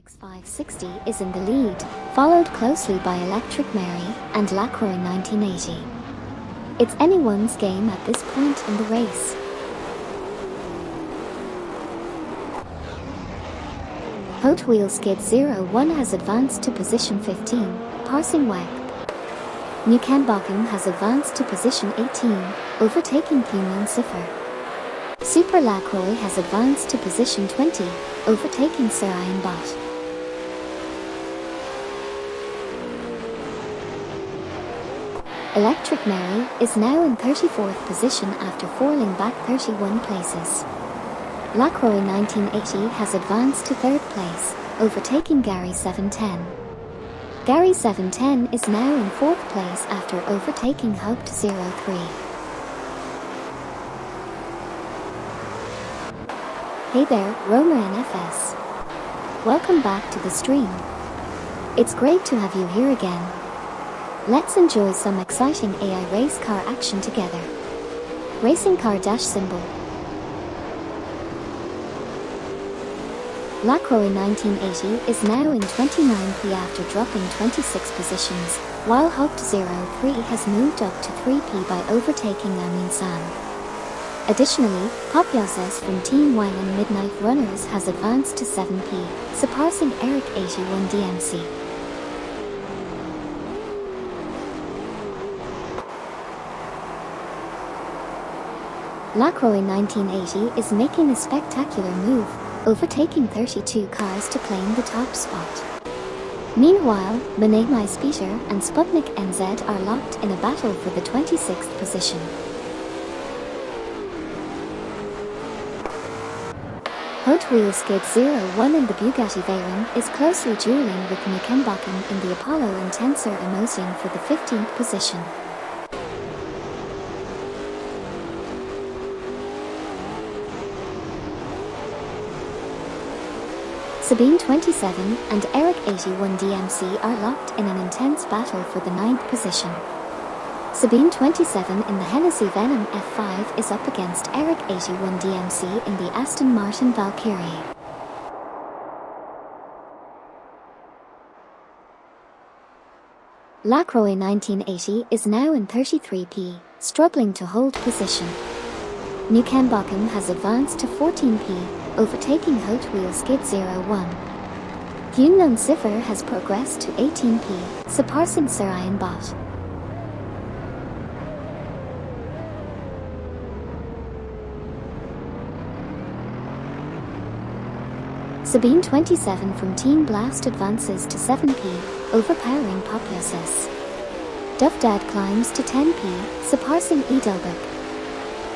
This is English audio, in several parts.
X560 is in the lead, followed closely by Electric Mary and Lacroix 1980. It's anyone's game at this point in the race. Hot Wheels Skid 01 has advanced to position 15, passing Weg. Newkenbocken has advanced to position 18, overtaking Union Cipher. Super Lacroix has advanced to position 20, overtaking Serayan Bot. Electric Mary is now in 34th position after falling back 31 places. Lacroix 1980 has advanced to 3rd place, overtaking Gary 710. Gary 710 is now in 4th place after overtaking Hoped 03. Hey there, Roma NFS. Welcome back to the stream. It's great to have you here again. Let's enjoy some exciting AI race car action together. Racing car dash symbol. Lacroix 1980 is now in 29p after dropping 26 positions, while Hoped 03 has moved up to 3p by overtaking Amin San. Additionally, Popyazes from Team Wyland Midnight Runners has advanced to 7p, surpassing Eric 81 DMC. Lacroix 1980 is making a spectacular move, overtaking 32 cars to claim the top spot. Meanwhile, Manei Speeder and Sputnik NZ are locked in a battle for the 26th position. Hot Wheels Skid 01 in the Bugatti Veyron is closely dueling with Newkenbocken in the Apollo and Tensor Emosian for the 15th position. Sabine 27 and Eric 81 DMC are locked in an intense battle for the 9th position. Sabine 27 in the Hennessy Venom F5 is up against Eric 81 DMC in the Aston Martin Valkyrie. Lacroix 1980 is now in 33p, struggling to hold position. Newkenbocken has advanced to 14p, overtaking Hot Wheels Skid 01. Union Cipher has progressed to 18p, surpassing Serayan Bot. Sabine 27 from Team Blast advances to 7p, overpowering Popyazes. Dovdad climbs to 10p, surpassing Edelberg.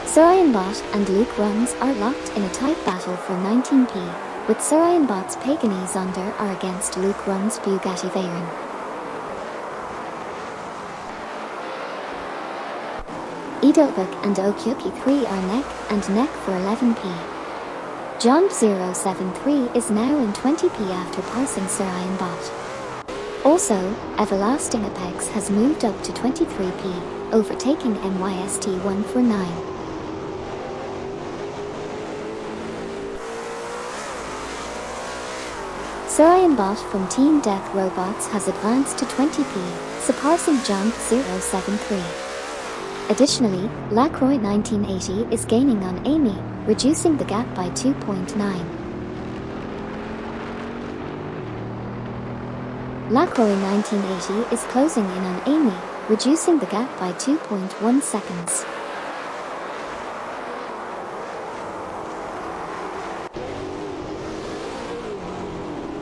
Serayan Bot and Luke Runs are locked in a tight battle for 19p, with Serayan Bot's Paganese under are against Luke Runs' Bugatti Veyron. Edelberg and Okyuki 3 are neck and neck for 11p. John 073 is now in 20p after passing Serayan Bot. Also, Everlasting Apex has moved up to 23p, overtaking MYST 1 for 9. Serayan Bot from Team Death Robots has advanced to 20p, surpassing Jump 073. Additionally, Lacroix 1980 is gaining on Amy, reducing the gap by 2.9. Lacroix 1980 is closing in on Amy, reducing the gap by 2.1 seconds.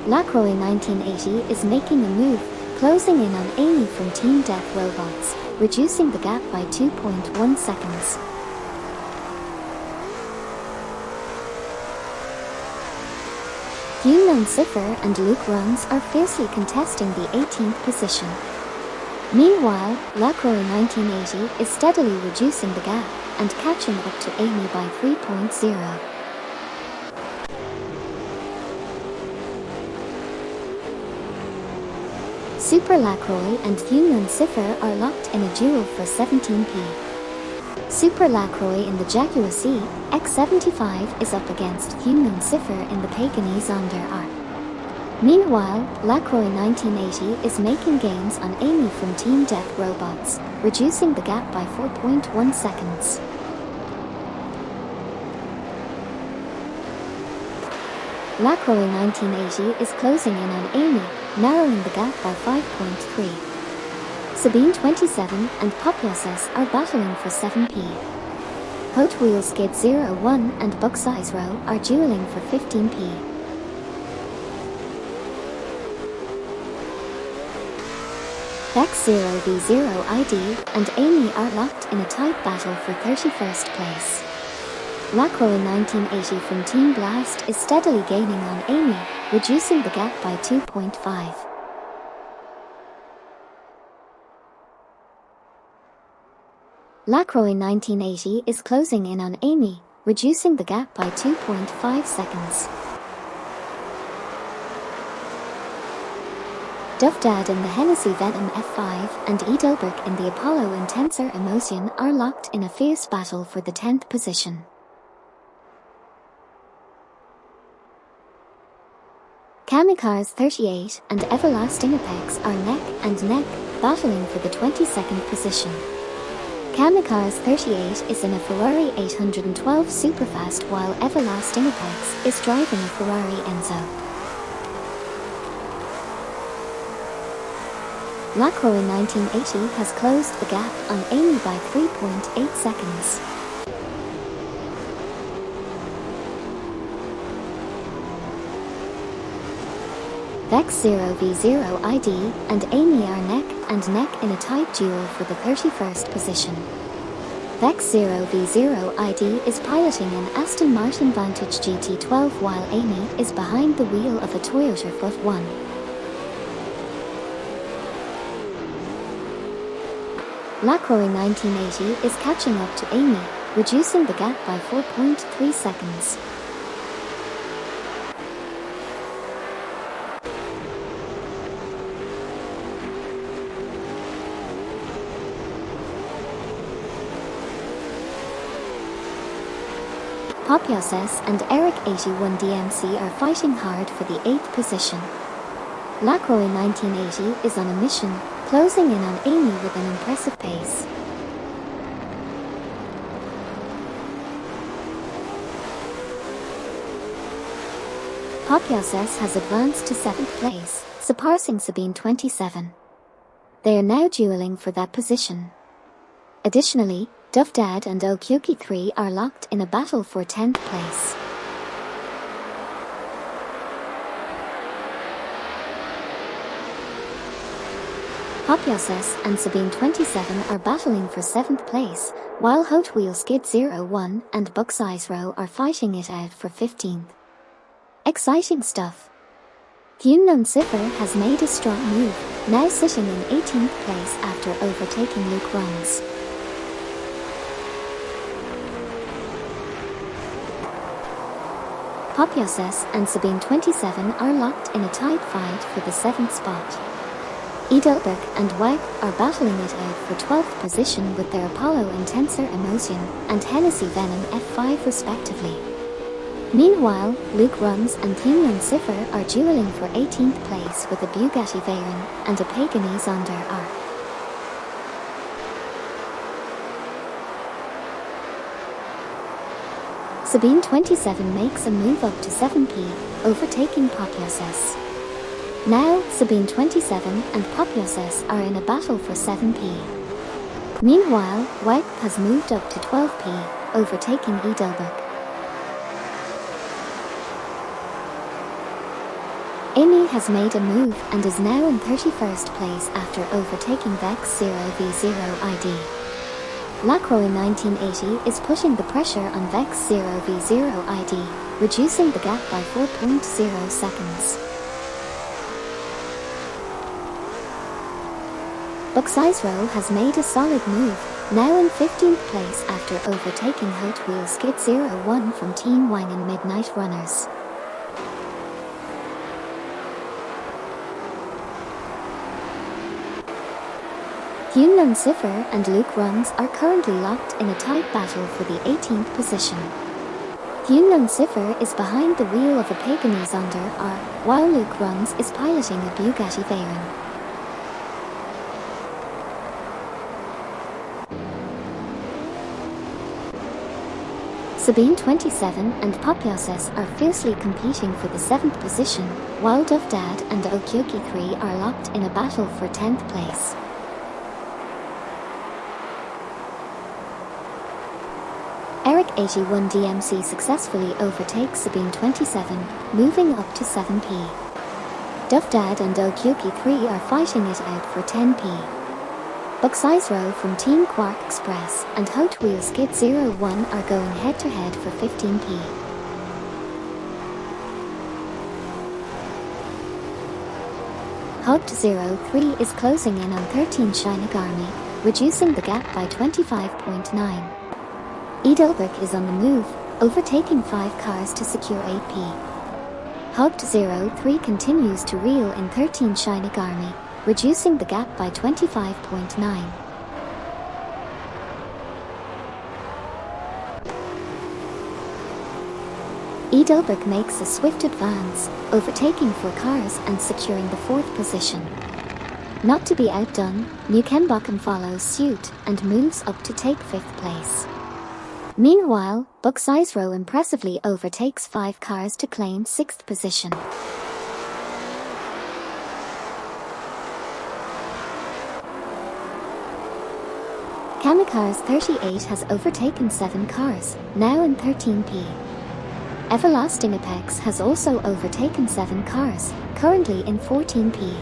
Lacroix 1980 is making a move, closing in on Amy from Team Death Robots, reducing the gap by 2.1 seconds. Union Cipher and Luke Runs are fiercely contesting the 18th position. Meanwhile, Lacroix 1980 is steadily reducing the gap and catching up to Amy by 3.0. Super Lacroix and Union Cipher are locked in a duel for 17p. Super Lacroix in the Jaguar C X75 is up against Union Cipher in the Paganese under R. Meanwhile, Lacroix 1980 is making gains on Amy from Team Death Robots, reducing the gap by 4.1 seconds. Lacroix 1980 is closing in on Amy, narrowing the gap by 5.3. Sabine 27 and Populous are battling for 7p. Hot Wheels Skid 01 and Bucksize Row are dueling for 15p. Vex 0v0 ID and Amy are locked in a tight battle for 31st place. Lacroix 1980 from Team Blast is steadily gaining on Amy, reducing the gap by 2.5. Lacroix 1980 is closing in on Amy, reducing the gap by 2.5 seconds. Dufdad in the Hennessy Venom F5 and Edelberg in the Apollo Intenser Emotion are locked in a fierce battle for the 10th position. Kamikars 38 and Everlasting Apex are neck and neck, battling for the 22nd position. Kamikars 38 is in a Ferrari 812 Superfast while Everlasting Apex is driving a Ferrari Enzo. Lacroix 1980 has closed the gap on Amy by 3.8 seconds. Vex 0v0 ID and Amy are neck and neck in a tight duel for the 31st position. Vex 0v0 ID is piloting an Aston Martin Vantage GT12 while Amy is behind the wheel of a Toyota FUV1. Lacroix 1980 is catching up to Amy, reducing the gap by 4.3 seconds. Populous and Eric 81 DMC are fighting hard for the 8th position. Lacroix 1980 is on a mission, closing in on Amy with an impressive pace. Populous has advanced to 7th place, surpassing Sabine 27. They are now dueling for that position. Additionally, Dufdad and Okyoki 3 are locked in a battle for 10th place. Populous and Sabine 27 are battling for 7th place, while Hot Wheels Skid 01 and Bucksize Row are fighting it out for 15th. Exciting stuff. Hyunnun Cipher has made a strong move, now sitting in 18th place after overtaking Luke Runs. Populous and Sabine 27 are locked in a tight fight for the 7th spot. Edelberg and Wag are battling it out for 12th position with their Apollo Intenser Emotion and Hennessy Venom F5 respectively. Meanwhile, Luke Runs and Hyunnun Cipher are dueling for 18th place with a Bugatti Veyron and a Pagani Zonder R. Sabine 27 makes a move up to 7p, overtaking Populous. Now, Sabine 27 and Populous are in a battle for 7p. Meanwhile, Wag has moved up to 12p, overtaking Edelberg. Amy has made a move and is now in 31st place after overtaking Vex 0v0 ID. Lacroix 1980 is pushing the pressure on Vex 0v0 ID, reducing the gap by 4.0 seconds. Bucksize Row has made a solid move, now in 15th place after overtaking Hot Wheels Skid 01 from Team Wang and Midnight Runners. Hyunnun Cipher and Luke Runs are currently locked in a tight battle for the 18th position. Yunnan Cipher is behind the wheel of a Paganese under R, while Luke Runs is piloting a Bugatti Veyron. Sabine 27 and Papiases are fiercely competing for the 7th position, while Dovdad and Okyoki 3 are locked in a battle for 10th place. Eric 81 DMC successfully overtakes Sabine 27, moving up to 7p. Dovdad and Okyoki 3 are fighting it out for 10p. Buxizro from Team Quark Express and Hot Wheel Skid 01 are going head-to-head for 15p. Hot 03 is closing in on 13 Shinigami, reducing the gap by 25.9. Edelbrook is on the move, overtaking 5 cars to secure 8p. Hot 03 continues to reel in 13 Shinigami, reducing the gap by 25.9. Edelbrook makes a swift advance, overtaking 4 cars and securing the 4th position. Not to be outdone, Newkenbocken follows suit and moves up to take 5th place. Meanwhile, Buxizro impressively overtakes 5 cars to claim 6th position. Kamikaze 38 has overtaken 7 cars, now in 13p. Everlasting Apex has also overtaken 7 cars, currently in 14p.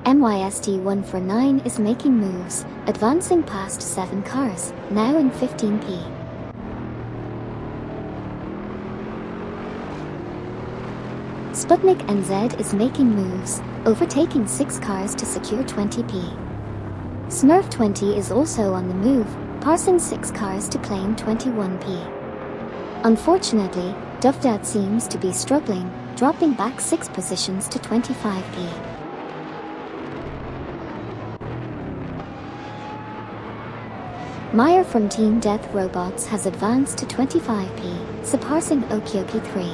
MYST 149 is making moves, advancing past 7 cars, now in 15p. Sputnik NZ is making moves, overtaking 6 cars to secure 20p. Smurf 20 is also on the move, passing 6 cars to claim 21p. Unfortunately, Dovdad seems to be struggling, dropping back 6 positions to 25p. Meyer from Team Death Robots has advanced to 25p, surpassing Okyoki 3.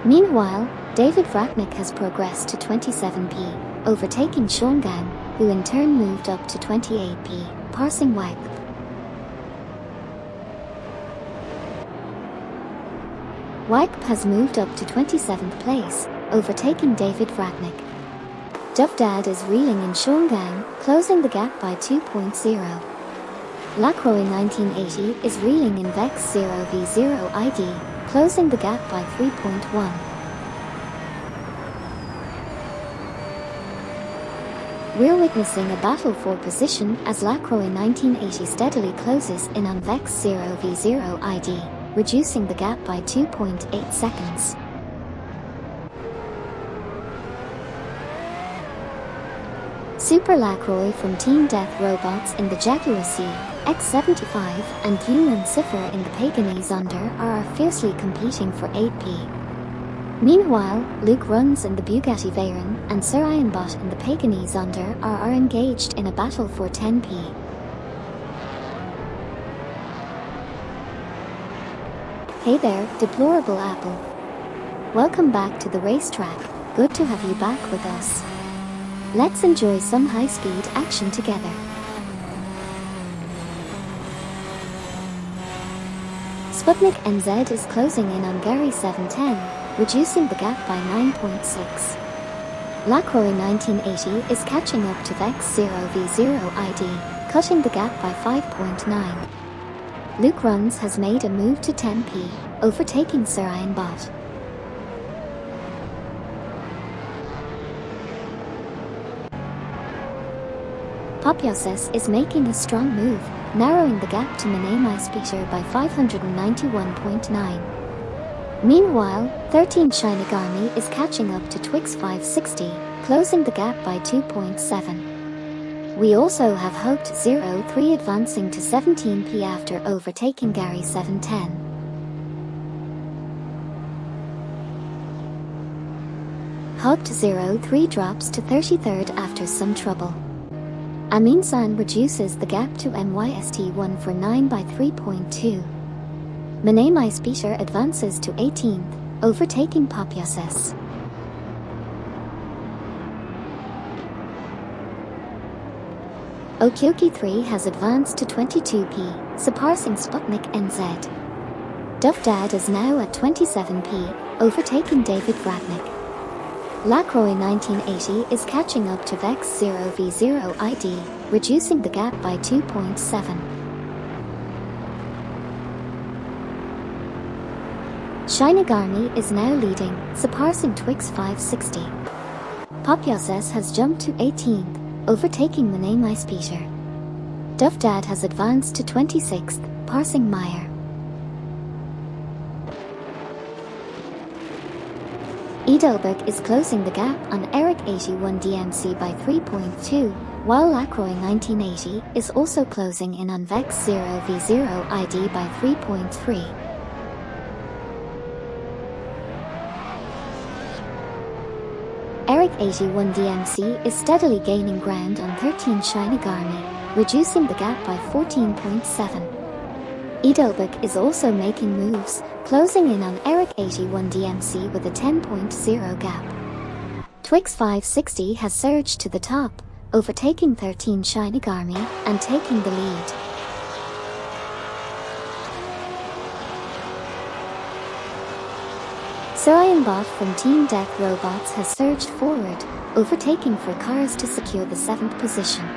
Meanwhile, David Vraknik has progressed to 27p, overtaking Shongan, who in turn moved up to 28p, passing Wagp. Wagp has moved up to 27th place, overtaking David Vraknik. Dovdad is reeling in Shongan, closing the gap by 2.0. Lacroix 1980 is reeling in Vex 0v0 ID, closing the gap by 3.1. We're witnessing a battle for position as Lacroix 1980 steadily closes in on Vex 0v0 ID, reducing the gap by 2.8 seconds. Super Lacroix from Team Death Robots in the Jaguar C, X75 and Yunnan Cipher in the Paganese under are fiercely competing for 8p. Meanwhile, Luke Runs in the Bugatti Veyron and Sir Ironbot in the Paganese under are engaged in a battle for 10p. Hey there, Deplorable Apple. Welcome back to the racetrack, good to have you back with us. Let's enjoy some high-speed action together. Sputnik NZ is closing in on Gary 710, reducing the gap by 9.6. Lacroix 1980 is catching up to Vex 0v0 ID, cutting the gap by 5.9. Luke Runs has made a move to 10p, overtaking Sir Ironbot. Papiases is making a strong move, narrowing the gap to Minami Speeder by 591.9. Meanwhile, 13 Shinigami is catching up to Twix 560, closing the gap by 2.7. We also have Hoped 03 advancing to 17p after overtaking Gary 710. Hoped 03 drops to 33rd after some trouble. Amin-san reduces the gap to MYST 149 by 3.2. Menei Speter advances to 18th, overtaking Papiasis. Okyoki 3 has advanced to 22p, surpassing Sputnik NZ. Dufdad is now at 27p, overtaking David Vratnik. Lacroix 1980 is catching up to Vex 0v0 ID, reducing the gap by 2.7. Shinigami is now leading, surpassing Twix 560. Papiasis has jumped to 18th, overtaking Menei Speter. Dufdad has advanced to 26th, passing Meyer. Edelberg is closing the gap on Eric 81 DMC by 3.2, while Lacroix 1980 is also closing in on Vex 0v0 ID by 3.3. Eric 81 DMC is steadily gaining ground on 13 Shinigami, reducing the gap by 14.7. Edelberg is also making moves, closing in on Eric 81 DMC with a 10.0 gap. Twix 560 has surged to the top, overtaking 13 Shinigami and taking the lead. Sorianbot from Team Death Robots has surged forward, overtaking 4Cars to secure the 7th position.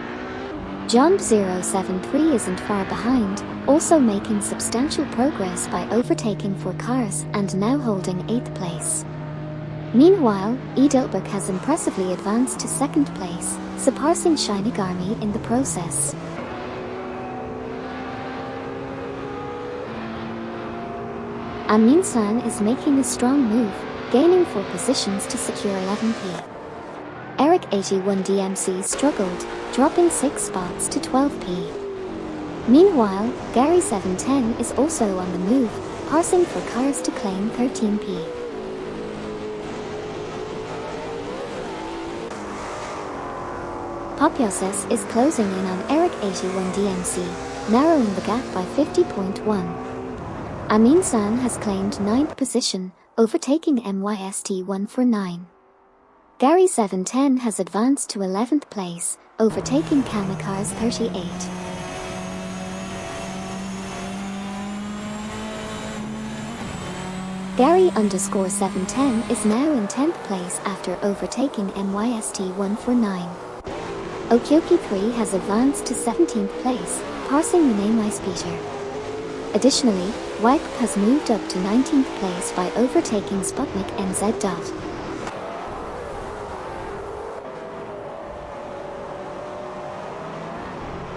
Jump 073 isn't far behind, also making substantial progress by overtaking 4Cars and now holding 8th place. Meanwhile, Edelberg has impressively advanced to 2nd place, surpassing Shinigami in the process. Amin-san is making a strong move, gaining 4 positions to secure 11p. Eric 81 DMC struggled, dropping 6 spots to 12p. Meanwhile, Gary 710 is also on the move, passing 4Cars to claim 13p. Papiasis is closing in on Eric 81 DMC, narrowing the gap by 50.1. Amin-san has claimed 9th position, overtaking MYST 149. Gary 710 has advanced to 11th place, overtaking Kamikaze 38. Gary_710 is now in 10th place after overtaking MYST 149. Okyoki 3 has advanced to 17th place, passing Menei Speter. Additionally, WAGP has moved up to 19th place by overtaking Sputnik NZ.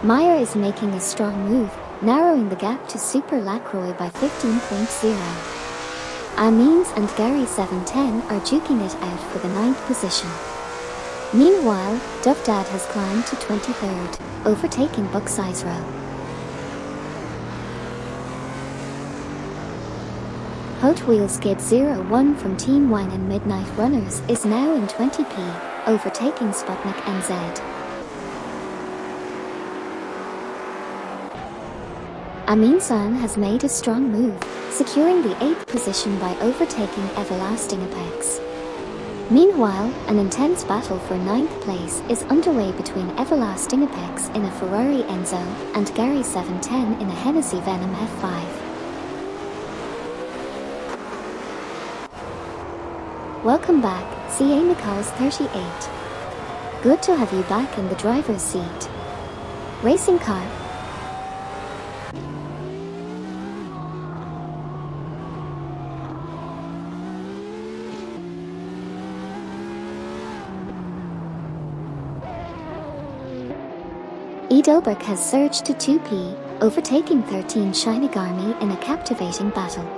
Meyer is making a strong move, narrowing the gap to Super Lacroix by 15.0. Amins and Gary 710 are duking it out for the 9th position. Meanwhile, Dufdad has climbed to 23rd, overtaking Buxizero. Hot Wheels Skid 01 from Team Wang and Midnight Runners is now in 20p, overtaking Sputnik NZ. Amin-san has made a strong move, securing the 8th position by overtaking Everlasting Apex. Meanwhile, an intense battle for 9th place is underway between Everlasting Apex in a Ferrari Enzo and Gary 710 in a Hennessy Venom F5. Welcome back, CA Mikaz 38. Good to have you back in the driver's seat. Racing car. Edelberg has surged to 2p, overtaking 13 Shinigami in a captivating battle.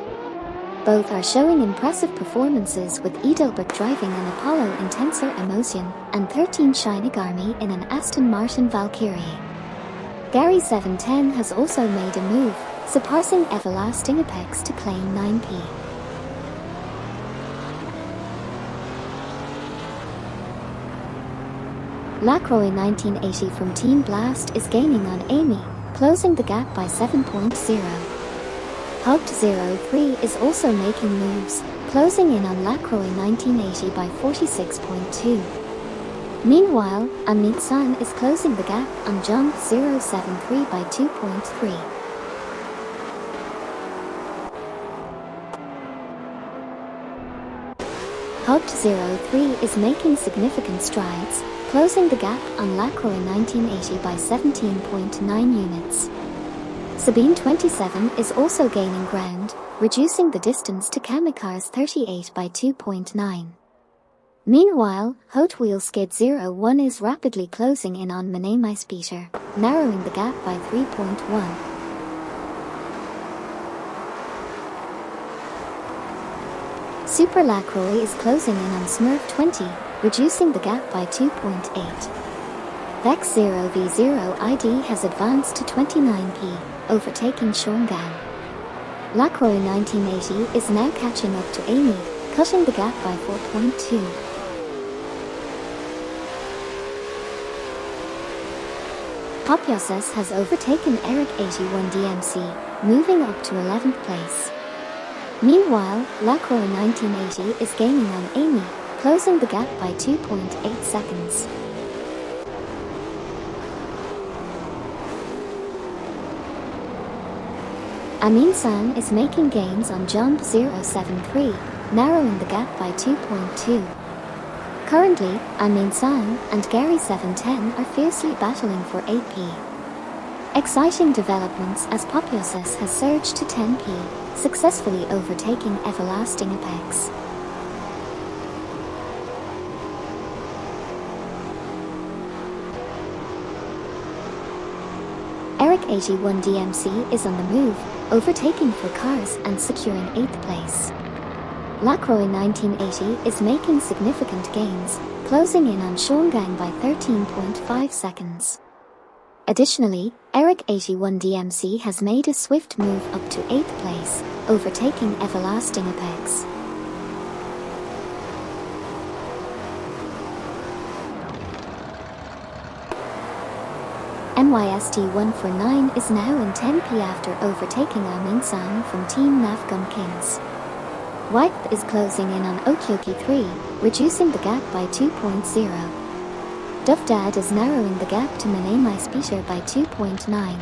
Both are showing impressive performances, with Edelberg driving an Apollo Intenser Emotion and 13 Shinigami in an Aston Martin Valkyrie. Gary 710 has also made a move, surpassing Everlasting Apex to claim 9p. Lacroix 1980 from Team Blast is gaining on Amy, closing the gap by 7.0. Haupt03 is also making moves, closing in on Lacroix 1980 by 46.2. Meanwhile, Amit San is closing the gap on Jump 073 by 2.3. Haupt03 is making significant strides, closing the gap on Lacroix 1980 by 17.9 units. Sabine 27 is also gaining ground, reducing the distance to Hypercars 38 by 2.9. Meanwhile, Hot Wheel Skid 01 is rapidly closing in on Menemais Peter, narrowing the gap by 3.1. Super Lacroix is closing in on Smurf 20, reducing the gap by 2.8. Vex 0v0 ID has advanced to 29p, overtaking Shongan. Lacroix 1980 is now catching up to Amy, cutting the gap by 4.2. Popyoses has overtaken Eric 81 DMC, moving up to 11th place. Meanwhile, Lacroix 1980 is gaining on Amy, closing the gap by 2.8 seconds. Amin San is making gains on Jump 073, narrowing the gap by 2.2. Currently, Amin San and Gary 710 are fiercely battling for 8p. Exciting developments as Popyoses has surged to 10p, successfully overtaking Everlasting Apex. Eric 81 DMC is on the move, overtaking for cars and securing 8th place. Lacroix 1980 is making significant gains, closing in on Shongang by 13.5 seconds. Additionally, Eric 81 DMC has made a swift move up to 8th place, overtaking Everlasting Apex. MYST 149 is now in 10p after overtaking Amin San from Team Navgum Kings. White is closing in on Okyoki 3, reducing the gap by 2.0. Duvdad is narrowing the gap to Menemais Peter by 2.9.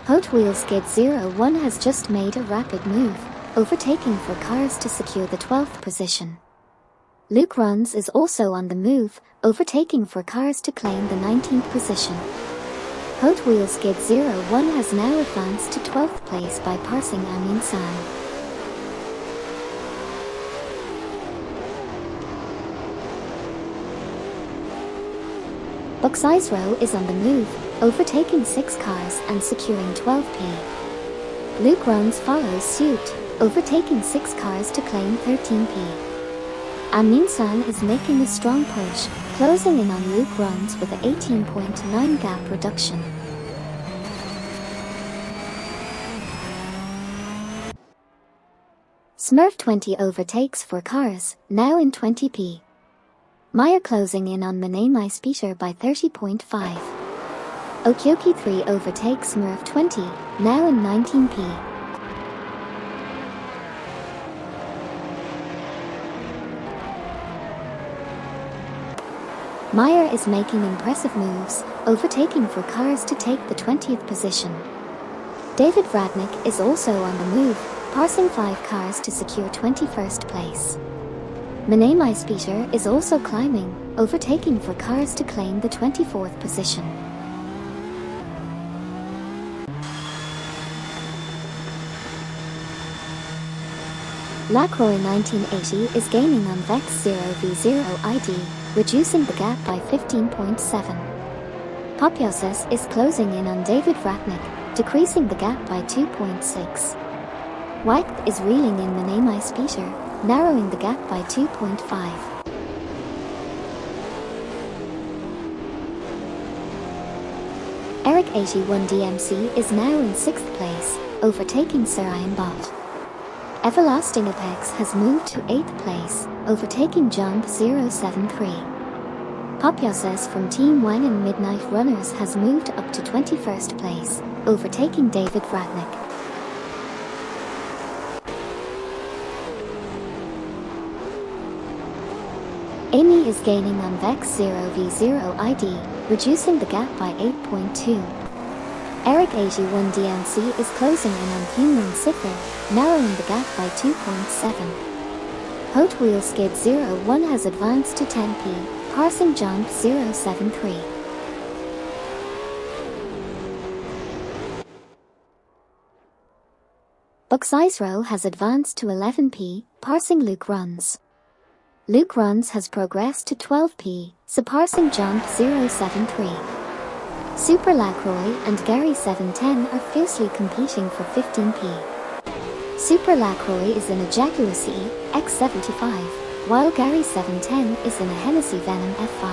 Hot Wheel Skid 01 has just made a rapid move, overtaking for cars to secure the 12th position. Luke Runs is also on the move, overtaking for cars to claim the 19th position. Hot Wheel Skid 01 has now advanced to 12th place by passing Amin San. Buxizro is on the move, overtaking 6 cars and securing 12p. Luke Runs follows suit, overtaking 6 cars to claim 13p. Amin San is making a strong push, closing in on Luke Runs with an 18.9 gap reduction. Smurf 20 overtakes 4 cars, now in 20p. Maya closing in on Menemais Peter by 30.5. Okyoki 3 overtakes Smurf 20, now in 19p. Meyer is making impressive moves, overtaking for cars to take the 20th position. David Radnick is also on the move, passing 5 cars to secure 21st place. Menemais Peter is also climbing, overtaking for cars to claim the 24th position. Lacroix 1980 is gaining on Vex 0v0 ID, reducing the gap by 15.7. Popyoses is closing in on David Ratnick, decreasing the gap by 2.6. White is reeling in Menemais Peter, narrowing the gap by 2.5. Eric 81 DMC is now in 6th place, overtaking Sarayan Bot. Everlasting Apex has moved to 8th place, overtaking Jump 073. Popyoses from Team Wang and Midnight Runners has moved up to 21st place, overtaking David Vratnik. Amy is gaining on Vex 0v0 ID, reducing the gap by 8.2. Eric 81DMC is closing in on Human Siffer, narrowing the gap by 2.7. Hot Wheel Skid 01 has advanced to 10p, passing Jump 073. Buck's Row has advanced to 11p, passing Luke Runs. Luke Runs has progressed to 12p, surpassing Jump 073. Super Lacroix and Gary 710 are fiercely competing for 15p. Super Lacroix is in a Jaguar CE X75, while Gary 710 is in a Hennessy Venom F5.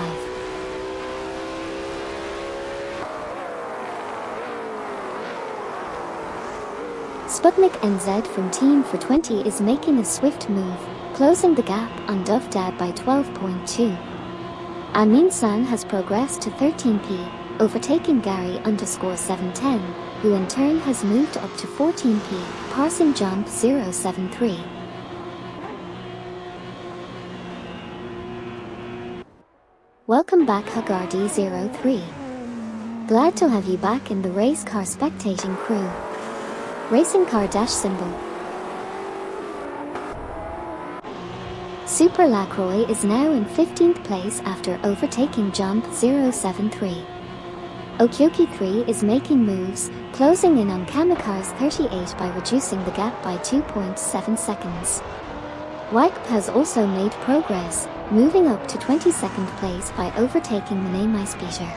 Sputnik NZ from Team for 20 is making a swift move, closing the gap on Dove Dad by 12.2. Amin San has progressed to 13p, overtaking Gary_710, who in turn has moved up to 14p, passing Jump 073. Welcome back Hagardi03. Glad to have you back in the race car spectating crew. Racing car dash symbol. Super Lacroix is now in 15th place after overtaking Jump 073. Okyoki 3 is making moves, closing in on Kamikaze 38 by reducing the gap by 2.7 seconds. Wagp has also made progress, moving up to 22nd place by overtaking Mane Speeder.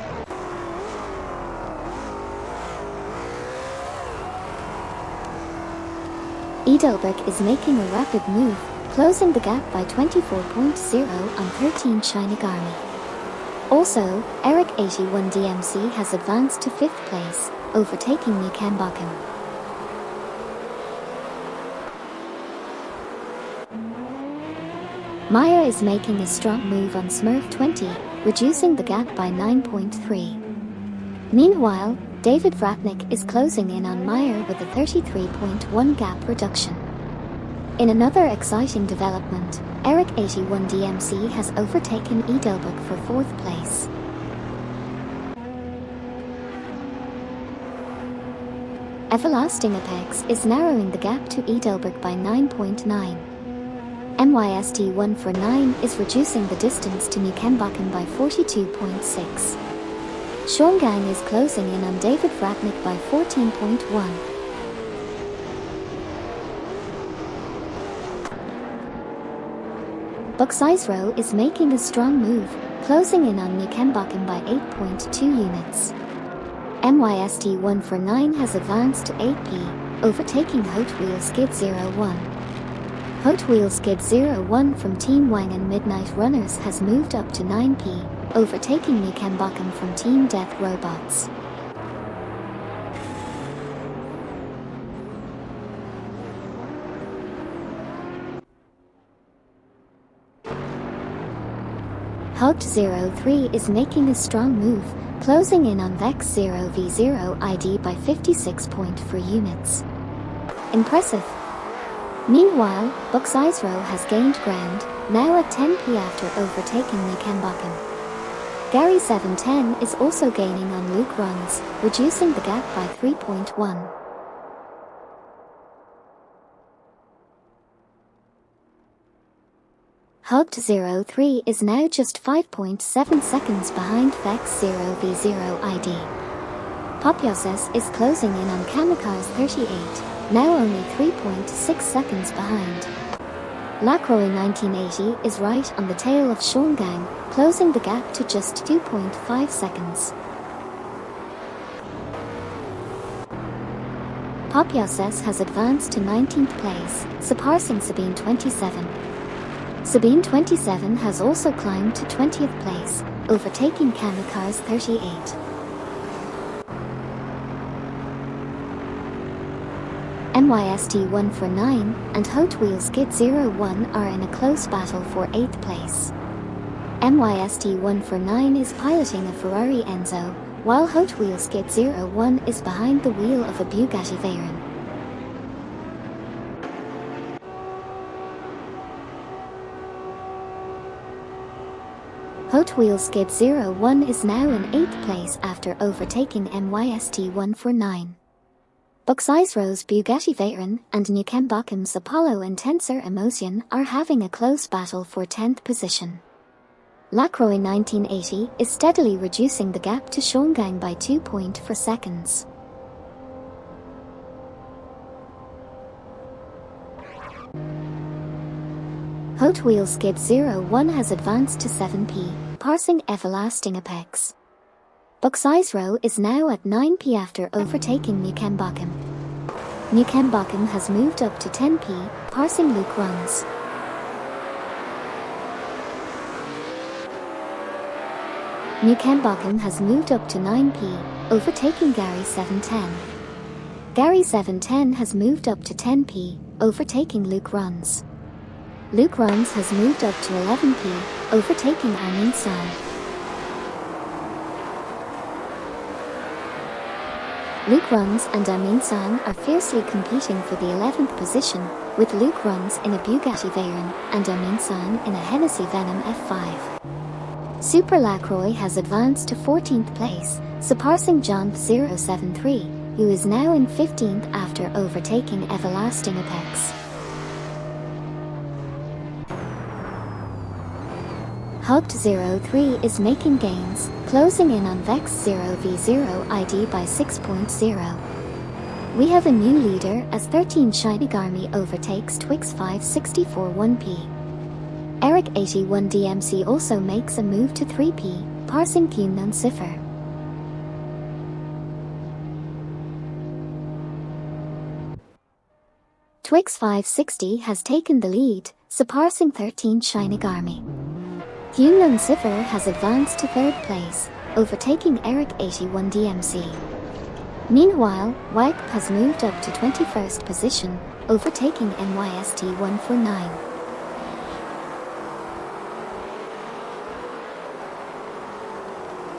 Edelberg is making a rapid move, closing the gap by 24.0 on 13 Shinigami. Also, Eric 81DMC has advanced to 5th place, overtaking Nikambakum. Meyer is making a strong move on Smurf 20, reducing the gap by 9.3. Meanwhile, David Vratnik is closing in on Meyer with a 33.1 gap reduction. In another exciting development, Eric 81DMC has overtaken Edelberg for 4th place. Everlasting Apex is narrowing the gap to Edelberg by 9.9. MYST149 is reducing the distance to Nikambakum by 42.6. Shongang is closing in on David Vratnik by 14.1. Buck's Row is making a strong move, closing in on Nikambakum by 8.2 units. MYST149 has advanced to 8p, overtaking Hot Wheel Skid 01. Hot Wheel Skid 01 from Team Wang and Midnight Runners has moved up to 9p, overtaking Nikambakum from Team Death Robots. Hugged03 is making a strong move, closing in on Vex 0v0 ID by 56.4 units. Impressive. Meanwhile, Buck's Row has gained ground, now at 10p after overtaking Nikambakum. Gary 710 is also gaining on Luke Runs, reducing the gap by 3.1. Hugged03 is now just 5.7 seconds behind Vex 0v0 ID. Popyoses is closing in on Kamikaze 38, now only 3.6 seconds behind. Lacroix 1980 is right on the tail of Shongang, closing the gap to just 2.5 seconds. Popyoses has advanced to 19th place, surpassing Sabine 27. Sabine 27 has also climbed to 20th place, overtaking Kamikaze 38. MYST149 and Hot Wheel Skid 01 are in a close battle for 8th place. MYST149 is piloting a Ferrari Enzo, while Hot Wheels Kid 01 is behind the wheel of a Bugatti Veyron. Hot Wheels Kid 01 is now in 8th place after overtaking MYST149. Buxeisro's Bugatti Veyron and Newcombockham's Apollo Intenser Emotion are having a close battle for 10th position. Lacroix 1980 is steadily reducing the gap to Shongang by 2.4 seconds. Hot Wheels Kid 01 has advanced to 7p, passing Everlasting Apex. Buxeisro is now at 9p after overtaking Newcombockham. Newcombockham has moved up to 10p, passing Luke Runs. Newcombockham has moved up to 9p, overtaking Gary 710. Gary 710 has moved up to 10p, overtaking Luke Runs. Luke Runs has moved up to 11p, overtaking Amin San. Luke Runs and Amin San are fiercely competing for the 11th position, with Luke Runs in a Bugatti Veyron and Amin San in a Hennessy Venom F5. Super Lacroix has advanced to 14th place, surpassing John 073, who is now in 15th after overtaking Everlasting Apex. Hugged 03 is making gains, closing in on Vex 0v0 ID by 6.0. We have a new leader as 13 Shinigami overtakes Twix 564 1p. Eric 81 DMC also makes a move to 3p, passing Kyunan Cipher. Twix 560 has taken the lead, surpassing 13 Shinigami. Kyunan Cipher has advanced to 3rd place, overtaking Eric 81 DMC. Meanwhile, Wipe has moved up to 21st position, overtaking NYST 149.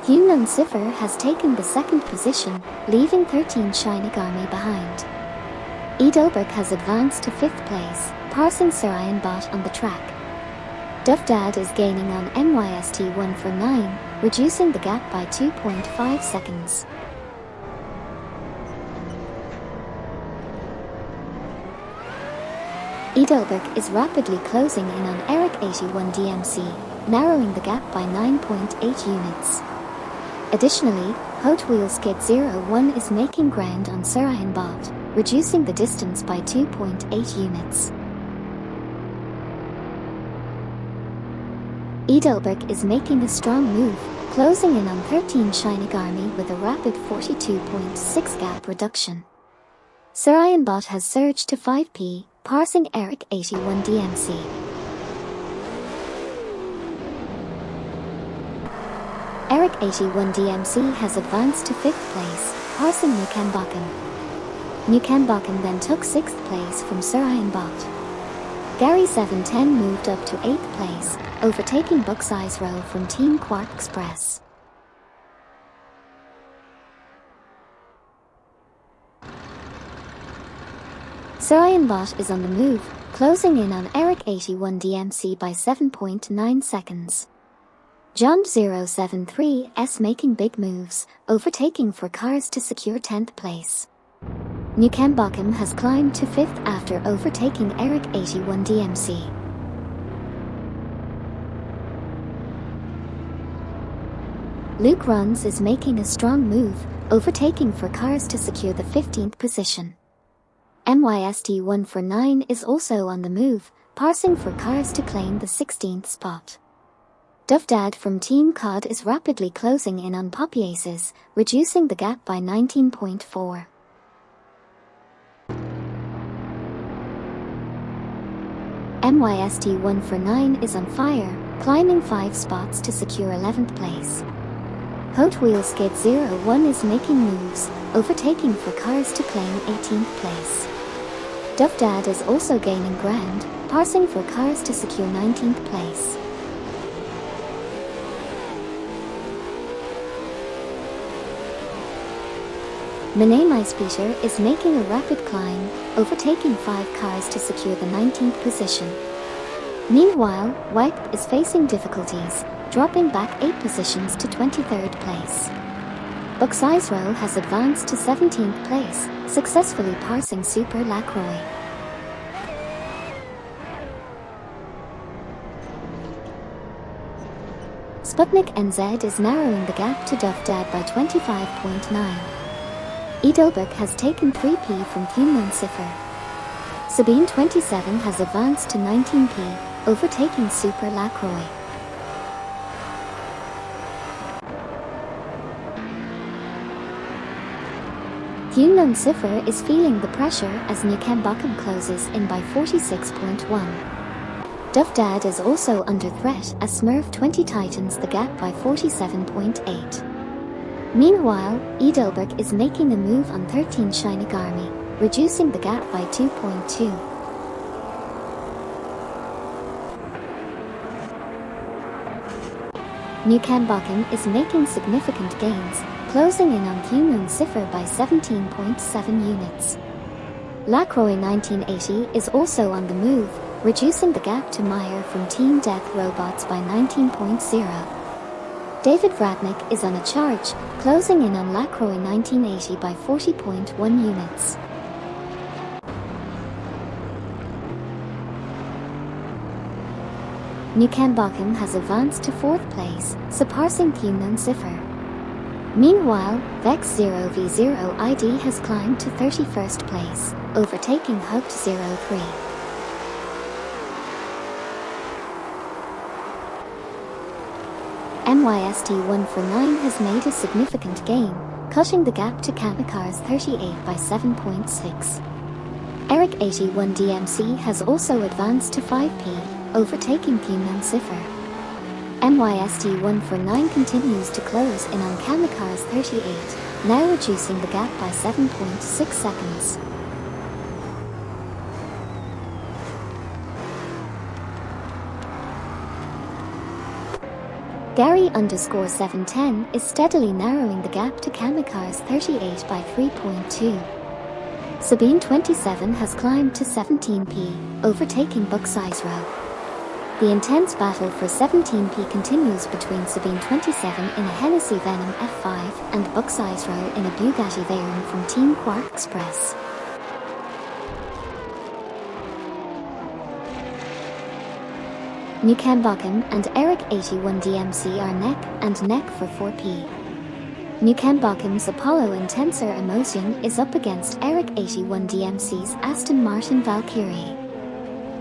Kyunan Cipher has taken the 2nd position, leaving 13 Shinigami behind. Edelberg has advanced to 5th place, passing Sarayan Bot on the track. Duvdad is gaining on MYST 149, reducing the gap by 2.5 seconds. Edelberg is rapidly closing in on Eric 81 DMC, narrowing the gap by 9.8 units. Additionally, Hot Wheels Kid 01 is making ground on Sarayan Bot, reducing the distance by 2.8 units. Edelberg is making a strong move, closing in on 13 Shinigami with a rapid 42.6 gap reduction. Sarayan Bot has surged to 5p, passing Eric 81 DMC. Eric 81 DMC has advanced to 5th place, passing Newcombockham. Newcombockham then took 6th place from Sarayan Bot. Gary 710 moved up to 8th place, overtaking Buxeisro from Team Quark Express. Sarayan Bot is on the move, closing in on Eric 81 DMC by 7.9 seconds. John 073 is making big moves, overtaking for cars to secure 10th place. Newcombockham has climbed to 5th after overtaking Eric 81 DMC. Luke Runs is making a strong move, overtaking for cars to secure the 15th position. MYST 149 is also on the move, passing for cars to claim the 16th spot. Duvdad from Team COD is rapidly closing in on Poppy Aces, reducing the gap by 19.4. MYST 149 is on fire, climbing 5 spots to secure 11th place. Hot Wheels Kid 01 is making moves, overtaking for cars to claim 18th place. Duvdad is also gaining ground, passing for cars to secure 19th place. Mene Maispeter is making a rapid climb, overtaking 5 cars to secure the 19th position. Meanwhile, Wype is facing difficulties, dropping back 8 positions to 23rd place. Buxisro has advanced to 17th place, successfully passing Super Lacroix. Sputnik NZ is narrowing the gap to Dufdad by 25.9. Edelberg has taken 3p from Thunman Ciffer. Sabine 27 has advanced to 19p, overtaking Super Lacroix. Thunman Ciffer is feeling the pressure as Newcambochum closes in by 46.1. Dufdad is also under threat as Smurf 20 tightens the gap by 47.8. Meanwhile, Edelberg is making a move on 13 Shinegarmi, reducing the gap by 2.2. Newcambochum is making significant gains, closing in on Thunman Ciffer by 17.7 units. Lacroix 1980 is also on the move, reducing the gap to Meyer from Team Death Robots by 19.0. David Vradnik is on a charge, closing in on Lacroix 1980 by 40.1 units. Newcambochum has advanced to 4th place, surpassing Thunman Ciffer. Meanwhile, Vex 0v0 ID has climbed to 31st place, overtaking Hugged 03. MYST149 has made a significant gain, cutting the gap to Kamikars 38 by 7.6. Eric 81DMC has also advanced to 5p, overtaking Thunman Ciffer. MYST149 continues to close in on Kamikars 38, now reducing the gap by 7.6 seconds. Gary_710 is steadily narrowing the gap to Kamikars 38 by 3.2. Sabine 27 has climbed to 17p, overtaking Buxisro. The intense battle for 17p continues between Sabine 27 in a Hennessy Venom F5 and Buxisro in a Bugatti Veyron from Team Quark Express. Newcambochum and Eric 81DMC are neck and neck for 4p. Newcambochum's Apollo Intenser Emotion is up against Eric 81DMC's Aston Martin Valkyrie.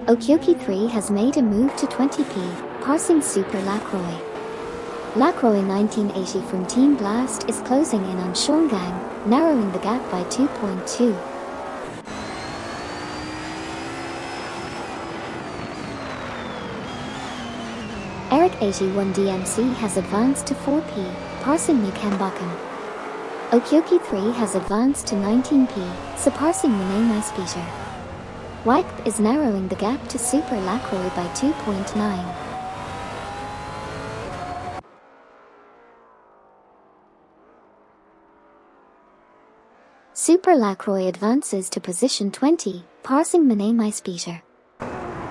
Okyoki 3 has made a move to 20p, passing Super Lacroix. Lacroix 1980 from Team Blast is closing in on Shongang, narrowing the gap by 2.2. Eric 81DMC has advanced to 4p, passing Newcambochum. Okyoki 3 has advanced to 19p, surpassing Mene Maispeter. Wype is narrowing the gap to Super Lacroix by 2.9. Super Lacroix advances to position 20, passing Mene Maispeter.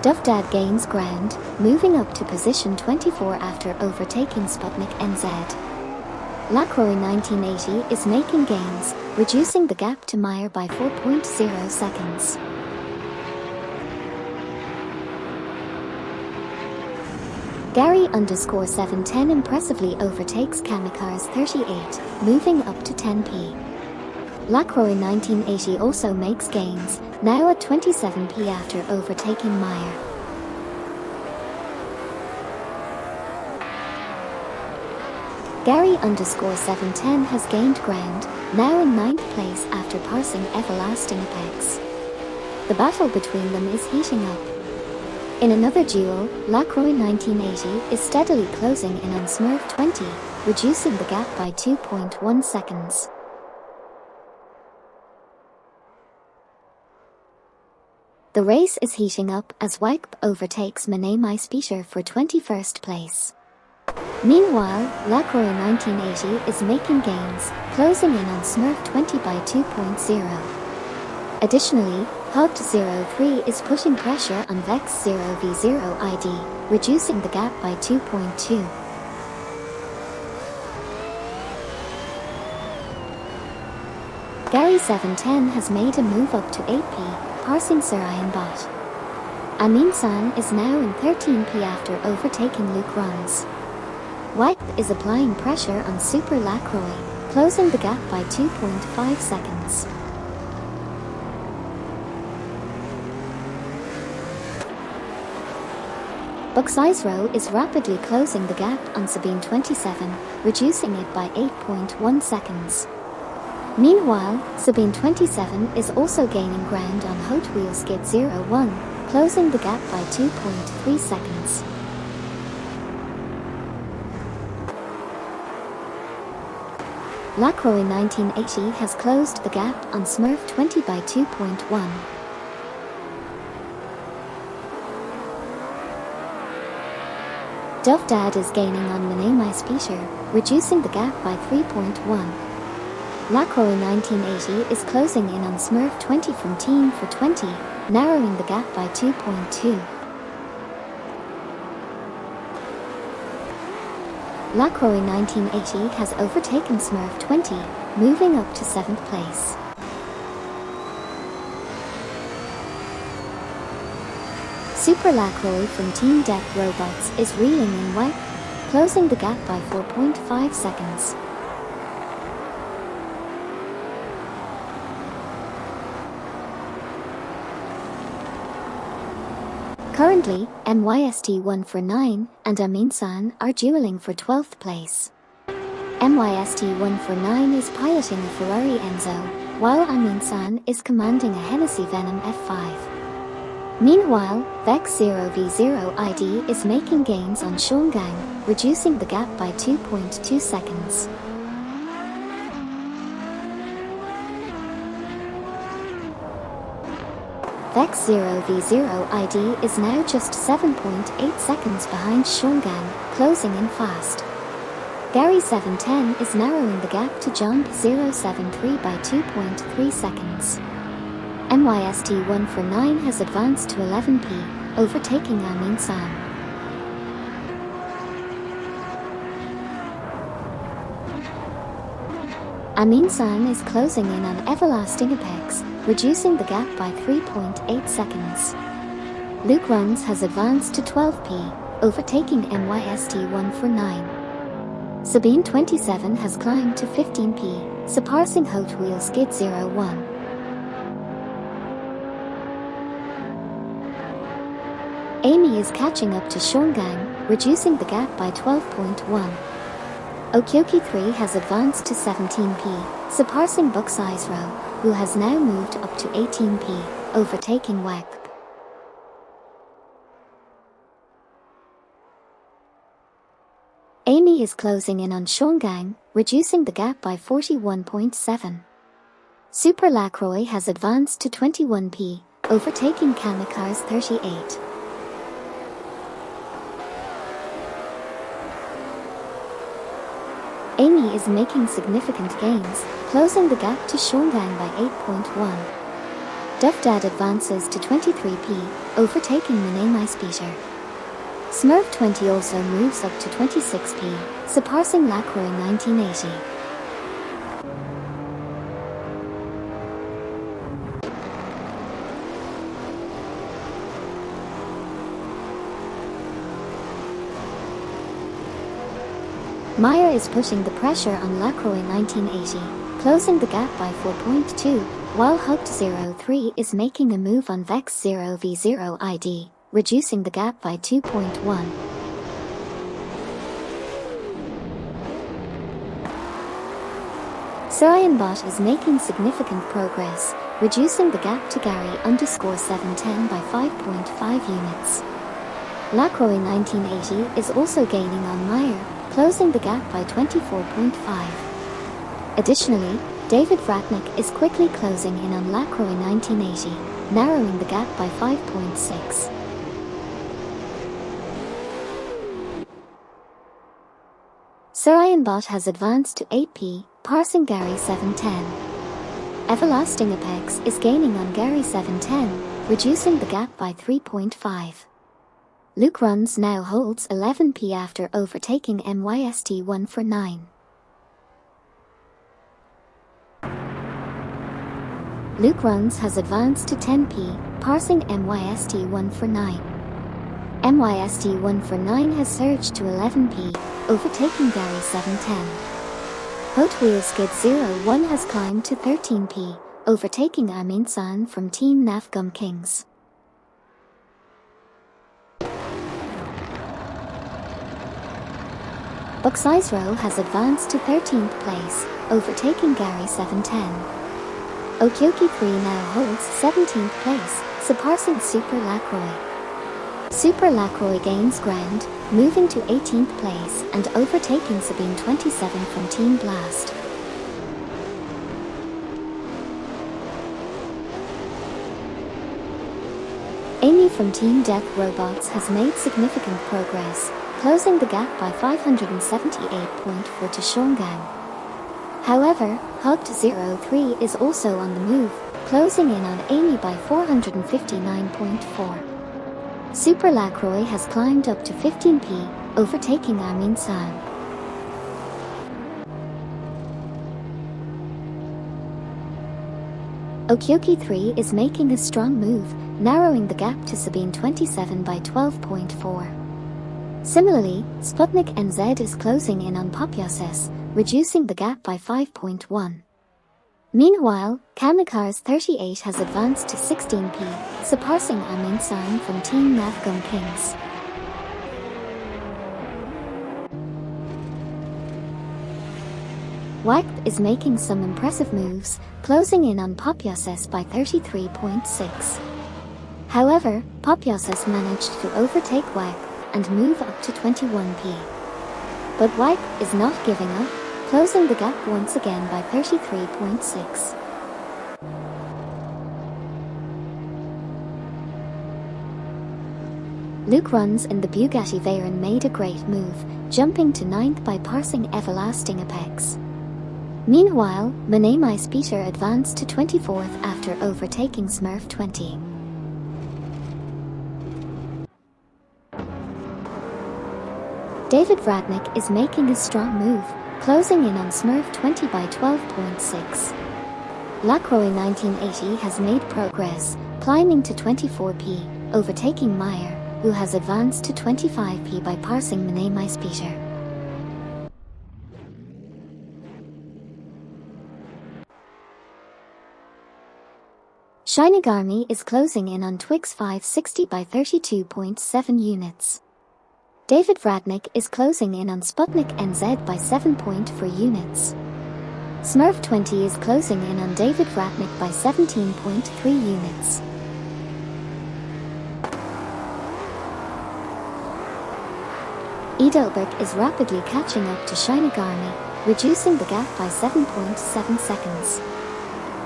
Dufdad gains ground, moving up to position 24 after overtaking Sputnik NZ. Lacroix 1980 is making gains, reducing the gap to Meyer by 4.0 seconds. Gary_710 impressively overtakes Kamikars 38, moving up to 10p. Lacroix 1980 also makes gains, now at 27p after overtaking Meyer. Gary_710 has gained ground, now in 9th place after passing Everlasting Apex. The battle between them is heating up. In another duel, Lacroix 1980 is steadily closing in on Smurf 20, reducing the gap by 2.1 seconds. The race is heating up as Wype overtakes Mene Maispeter for 21st place. Meanwhile, Lacroix 1980 is making gains, closing in on Smurf 20 by 2.0. Additionally, Hugged 03 is pushing pressure on Vex 0v0 ID, reducing the gap by 2.2. Gary 710 has made a move up to 8p, passing Sarayan Bot. Amin San is now in 13p after overtaking Luke Runs. White is applying pressure on Super Lacroix, closing the gap by 2.5 seconds. Buxizero is rapidly closing the gap on Sabine 27, reducing it by 8.1 seconds. Meanwhile, Sabine 27 is also gaining ground on Hot Wheel Skid 01, closing the gap by 2.3 seconds. Lacroix 1980 has closed the gap on Smurf 20 by 2.1. Dovdad is gaining on Manamai Speeter, reducing the gap by 3.1. Lacroix 1980 is closing in on Smurf 20 from Team for 20, narrowing the gap by 2.2. Lacroix 1980 has overtaken Smurf 20, moving up to 7th place. Super Lacroix from Team Deck Robots is reeling in white, closing the gap by 4.5 seconds. Currently, MYST 1 for 9 and Amin San are dueling for 12th place. MYST 1 for 9 is piloting a Ferrari Enzo, while Amin San is commanding a Hennessy Venom F5. Meanwhile, Vex 0v0 ID is making gains on Shongang, reducing the gap by 2.2 seconds. Vex 0v0 ID is now just 7.8 seconds behind Shongang, closing in fast. Gary 710 is narrowing the gap to Jump 073 by 2.3 seconds. MYST 1 for 9 has advanced to 11p, overtaking Amin San. Amin San is closing in on Everlasting Apex, reducing the gap by 3.8 seconds. Luke Runs has advanced to 12p, overtaking MYST 1 for 9. Sabine 27 has climbed to 15p, surpassing Hot Wheel Skid 01. Amy is catching up to Shongang, reducing the gap by 12.1. Okyoki 3 has advanced to 17p, surpassing Buxizero, who has now moved up to 18p, overtaking WEC. Amy is closing in on Shongang, reducing the gap by 41.7. Super Lacroix has advanced to 21p, overtaking Kamikaze 38. Amy is making significant gains, closing the gap to Shongang by 8.1. Dovdad advances to 23p, overtaking Manamai Speeter. Smurf 20 also moves up to 26p, surpassing Lacroix 1980. Meyer is pushing the pressure on Lacroix 1980, closing the gap by 4.2, while Hugged 03 is making a move on Vex 0v0 ID, reducing the gap by 2.1. Sarayanbot is making significant progress, reducing the gap to Gary _710 by 5.5 units. Lacroix 1980 is also gaining on Meyer, closing the gap by 24.5. Additionally, David Vratnik is quickly closing in on Lacroix 1980, narrowing the gap by 5.6. Lionbot has advanced to 8p, parsing Gary 710. Everlasting Apex is gaining on Gary 710, reducing the gap by 3.5. Luke Runs now holds 11p after overtaking MYST 1 for 9. Luke Runs has advanced to 10p, parsing MYST 1 for 9. MYST 1 for 9 has surged to 11p, overtaking Gary 710. Hot Wheel Skid 01 has climbed to 13p, overtaking Amin San from Team Nafgum Kings. Bucksizero has advanced to 13th place, overtaking Gary 710. Okyoki 3 now holds 17th place, surpassing Super Lacroix. Super Lacroix gains ground, moving to 18th place and overtaking Sabine 27 from Team Blast. Amy from Team Death Robots has made significant progress, closing the gap by 578.4 to Shongang. However, Hugged03 is also on the move, closing in on Amy by 459.4. Super Lacroix has climbed up to 15p, overtaking Amin San. Okyoki 3 is making a strong move, narrowing the gap to Sabine 27 by 12.4. Similarly, Sputnik NZ is closing in on Popyoses, reducing the gap by 5.1. Meanwhile, Kamikars 38 has advanced to 16p, surpassing Amin San from Team Nafgum Kings. Wipe is making some impressive moves, closing in on Popyoses by 33.6. However, Popyoses managed to overtake Wipe and move up to 21p. But Wipe is not giving up, closing the gap once again by 33.6. Luke Runs in the Bugatti Veyron made a great move, jumping to 9th by parsing Everlasting Apex. Meanwhile, Monet Peter advanced to 24th after overtaking Smurf 20. David Vradnik is making a strong move, closing in on Smurf 20 by 12.6. Lacroix 1980 has made progress, climbing to 24p, overtaking Meyer, who has advanced to 25p by parsing Monet Peter. Shinigami is closing in on Twix 560 by 32.7 units. David Vradnik is closing in on Sputnik NZ by 7.4 units. Smurf 20 is closing in on David Vradnik by 17.3 units. Edelberg is rapidly catching up to Shinigami, reducing the gap by 7.7 seconds.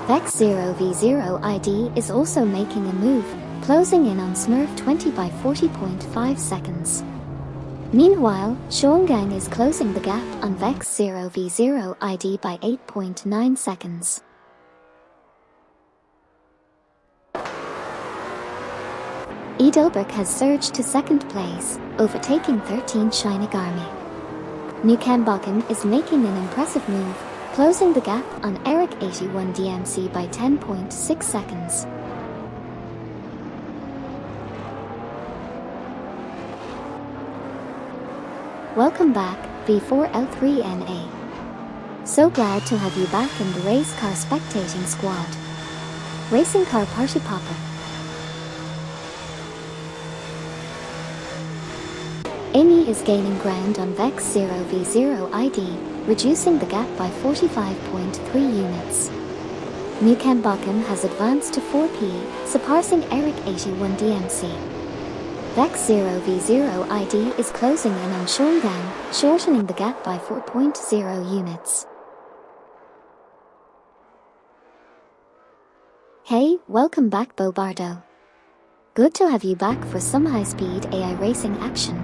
Vex0v0 ID is also making a move, closing in on Smurf 20 by 40.5 seconds. Meanwhile, Shongang is closing the gap on Vex0v0 ID by 8.9 seconds. Edelberg has surged to 2nd place, overtaking 13 Shinigami. Nukambakum is making an impressive move, closing the gap on Eric 81 DMC by 10.6 seconds. Welcome back, V4L3NA. So glad to have you back in the race car spectating squad. Racing car party popper. Amy is gaining ground on Vex0v0 ID, reducing the gap by 45.3 units. Nukambakum has advanced to 4p, surpassing Eric 81 DMC. Vex0v0 ID is closing in on Shongang, shortening the gap by 4.0 units. Hey, welcome back Bobardo. Good to have you back for some high-speed AI racing action.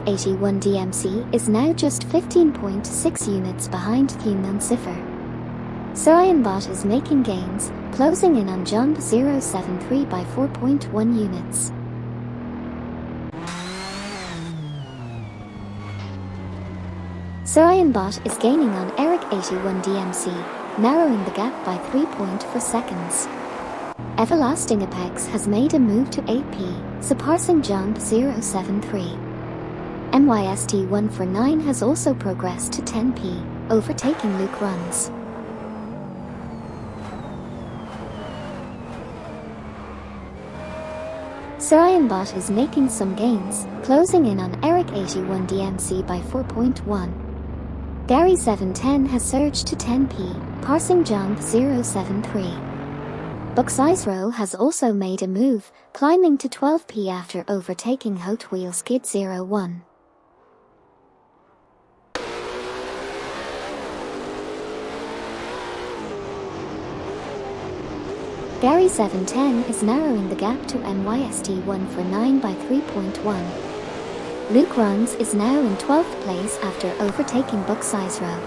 81 DMC is now just 15.6 units behind Hyundai Cipher. Bot is making gains, closing in on Jump 073 by 4.1 units. Bot is gaining on Eric 81 DMC, narrowing the gap by 3.4 seconds. Everlasting Apex has made a move to 8P, surpassing Jump 073. MYST 149 has also progressed to 10P, overtaking Luke Runs. Bot is making some gains, closing in on Eric 81 DMC by 4.1. Gary 710 has surged to 10P, passing Jump 073. Buck's Row has also made a move, climbing to 12P after overtaking Hot Wheels Skid 01. Gary 710 is narrowing the gap to MYST 149 by 3.1. Luke Runs is now in 12th place after overtaking Buck's Row.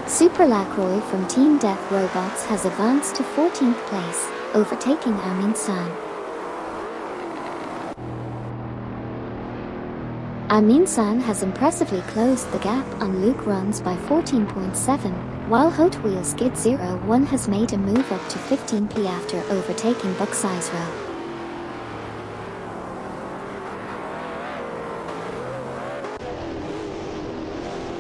Super Lacroix from Team Death Robots has advanced to 14th place, overtaking Amin San. Amin San has impressively closed the gap on Luke Runs by 14.7, while Hot Wheels Skid 01 has made a move up to 15P after overtaking Buck's Row.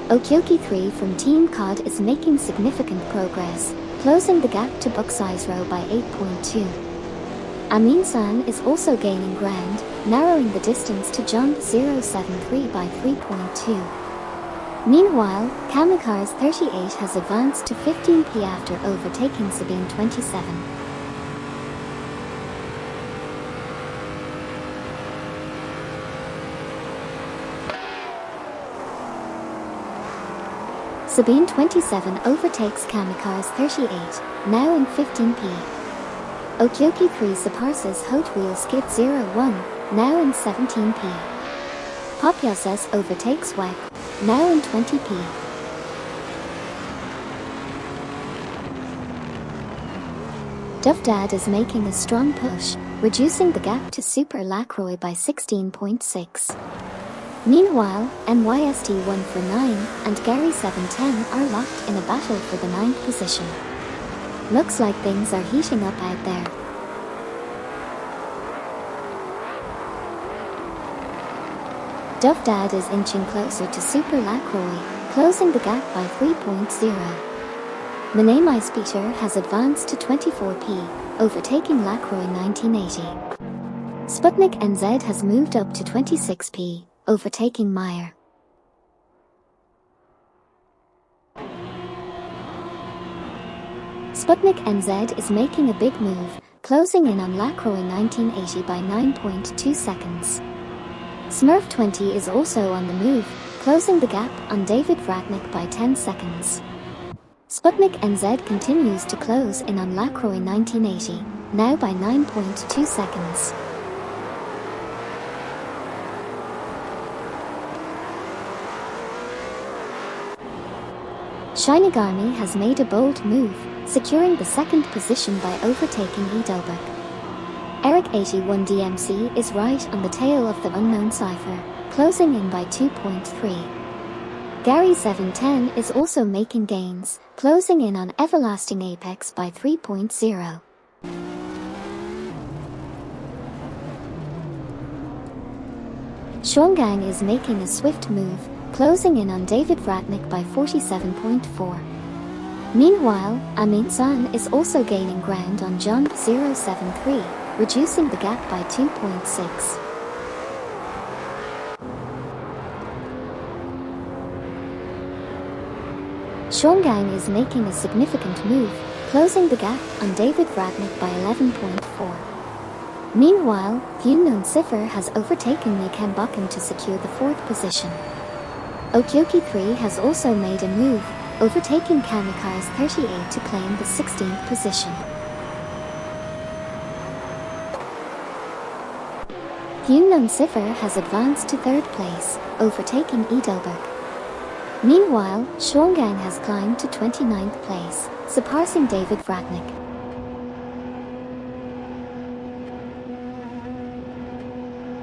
Okyoki 3 from Team COD is making significant progress, closing the gap to Buck's Row by 8.2. Amin San is also gaining ground, narrowing the distance to Jump 073 by 3.2. Meanwhile, Hypercars 38 has advanced to 15P after overtaking Sabine 27. Sabine 27 overtakes Hypercars 38, now in 15P. Okyoki 3 surpasses Hot Wheels Skid 01, now in 17P. Popyoses overtakes WEC, now in 20P. Dad is making a strong push, reducing the gap to Super Lacroix by 16.6. Meanwhile, MYST 149 and Gary 710 are locked in a battle for the 9th position. Looks like things are heating up out there. Dad is inching closer to Super Lacroix, closing the gap by 3.0. Manamai Speeder has advanced to 24P, overtaking Lacroix 1980. Sputnik NZ has moved up to 26P, overtaking Meyer. Sputnik NZ is making a big move, closing in on Lacroix 1980 by 9.2 seconds. Smurf 20 is also on the move, closing the gap on David Vratnik by 10 seconds. Sputnik NZ continues to close in on Lacroix 1980, now by 9.2 seconds. Shinigami has made a bold move, securing the 2nd position by overtaking Edelberg. Eric 81 DMC is right on the tail of the unknown cipher, closing in by 2.3. Gary 710 is also making gains, closing in on Everlasting Apex by 3.0. Shongang is making a swift move, closing in on David Vratnik by 47.4. Meanwhile, Amin San is also gaining ground on Jump 073, reducing the gap by 2.6. Shongang is making a significant move, closing the gap on David Vratnik by 11.4. Meanwhile, Hyundai Cipher has overtaken Nikan Bakken to secure the 4th position. Okyoki 3 has also made a move, overtaking Hypercars 38 to claim the 16th position. Hyundai Cipher has advanced to third place, overtaking Edelberg. Meanwhile, Schwangang has climbed to 29th place, surpassing David Vratnik.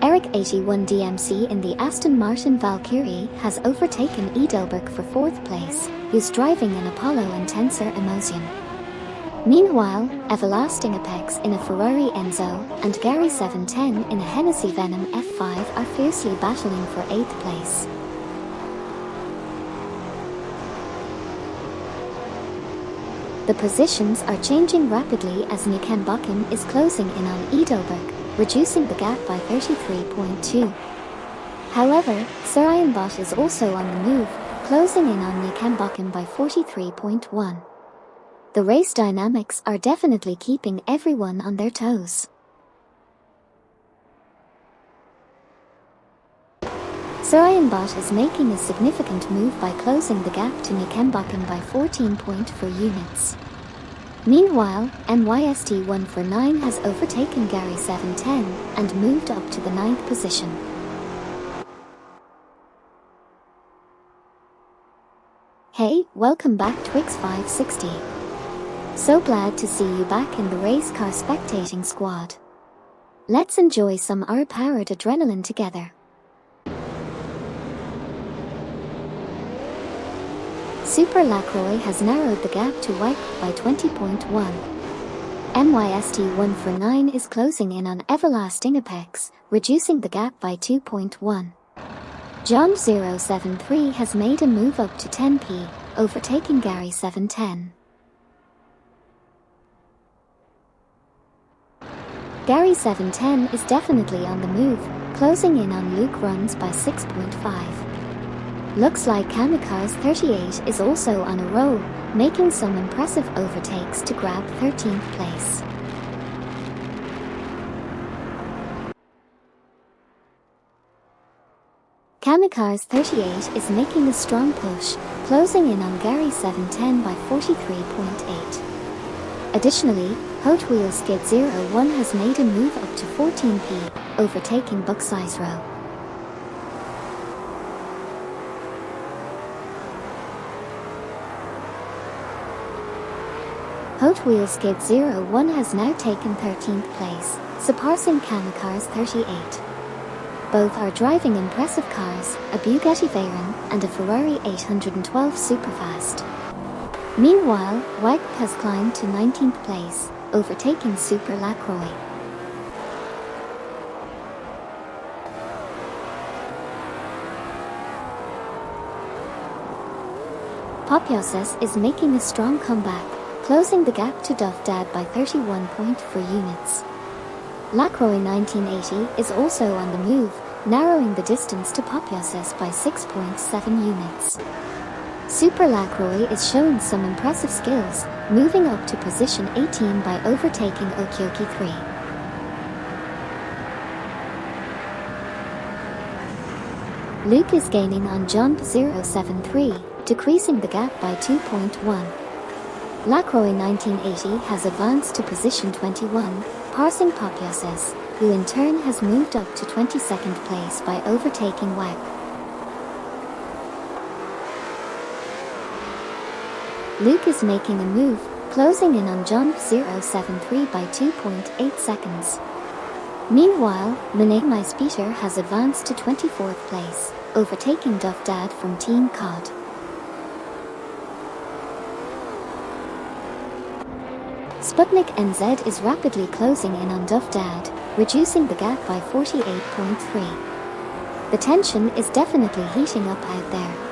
Eric 81 DMC in the Aston Martin Valkyrie has overtaken Edelberg for 4th place, who's driving an Apollo Intenser Emotion. Meanwhile, Everlasting Apex in a Ferrari Enzo and Gary 710 in a Hennessy Venom F5 are fiercely battling for 8th place. The positions are changing rapidly as Nickenbacken is closing in on Edelberg, reducing the gap by 33.2. However, Sarayenbot is also on the move, closing in on Nickenbacken by 43.1. The race dynamics are definitely keeping everyone on their toes. Sarayenbot is making a significant move by closing the gap to Nickenbacken by 14.4 units. Meanwhile, NYST149 has overtaken Gary 710 and moved up to the 9th position. Hey, welcome back Twix 560. So glad to see you back in the race car spectating squad. Let's enjoy some R-powered adrenaline together. Super Lacroix has narrowed the gap to White by 20.1. NYST149 is closing in on Everlasting Apex, reducing the gap by 2.1. John 073 has made a move up to 10p, overtaking Gary 710. Gary 710 is definitely on the move, closing in on Luke Runs by 6.5. Looks like Hypercars 38 is also on a roll, making some impressive overtakes to grab 13th place. Hypercars 38 is making a strong push, closing in on Gary 710 by 43.8. Additionally, Hot Wheels Skid 01 has made a move up to 14p, overtaking Bucksize Row. Hot Wheels Skid 01 has now taken 13th place, surpassing Hypercars 38. Both are driving impressive cars, a Bugatti Veyron and a Ferrari 812 Superfast. Meanwhile, Wag has climbed to 19th place, overtaking Super Lacroix. Popioses is making a strong comeback, closing the gap to Duff Dad by 31.4 units. Lacroix 1980 is also on the move, narrowing the distance to Popioses by 6.7 units. Super Lacroix is showing some impressive skills, moving up to position 18 by overtaking Okioki 3. Luke is gaining on John 073, decreasing the gap by 2.1. Lacroix 1980 has advanced to position 21, passing Popioses, who in turn has moved up to 22nd place by overtaking Wag. Luke is making a move, closing in on John 073 by 2.8 seconds. Meanwhile, Monet My Speeder has advanced to 24th place, overtaking Duff Dad from Team COD. Sputnik NZ is rapidly closing in on Duff Dad, reducing the gap by 48.3. The tension is definitely heating up out there.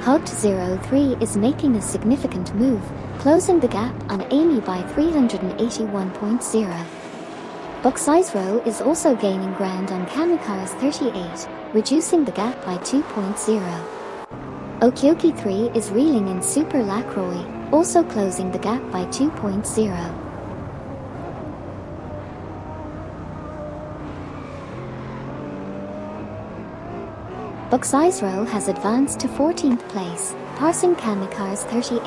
Hypercars is making a significant move, closing the gap on Amy by 381.0. Buxizero is also gaining ground on Kamikaze 38, reducing the gap by 2.0. Okioki 3 is reeling in Super Lacroix, also closing the gap by 2.0. Buxizero has advanced to 14th place, passing Kamikaze 38.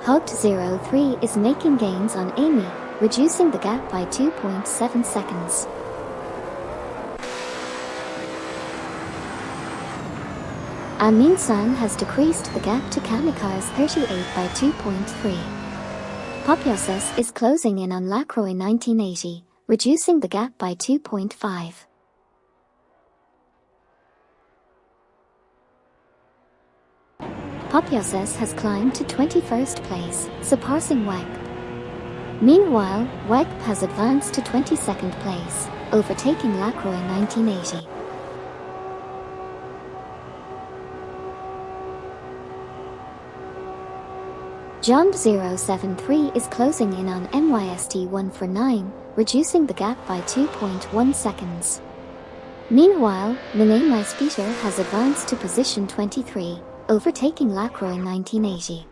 Hypercars is making gains on Amy, reducing the gap by 2.7 seconds. Aminsan has decreased the gap to Kamikaze 38 by 2.3. Popyoses is closing in on Lacroix 1980, reducing the gap by 2.5. Popyoses has climbed to 21st place, surpassing WEG. Meanwhile, WEG has advanced to 22nd place, overtaking Lacroix 1980. Jump 073 is closing in on MYST 149, reducing the gap by 2.1 seconds. Meanwhile, Minei Speeder has advanced to position 23, overtaking Lacroix 1980.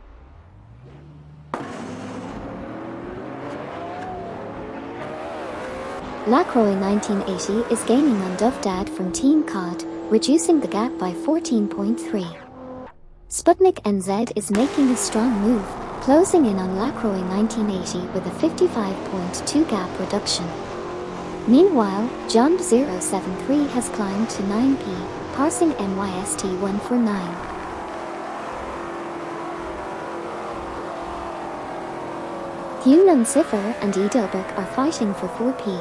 Lacroix 1980 is gaining on Dovdad from Team COD, reducing the gap by 14.3. Sputnik NZ is making a strong move, closing in on Lacroix 1980 with a 55.2 gap reduction. Meanwhile, Jump 073 has climbed to 9p, passing MYST 149. Hyunan Cipher and Edelberg are fighting for 4p.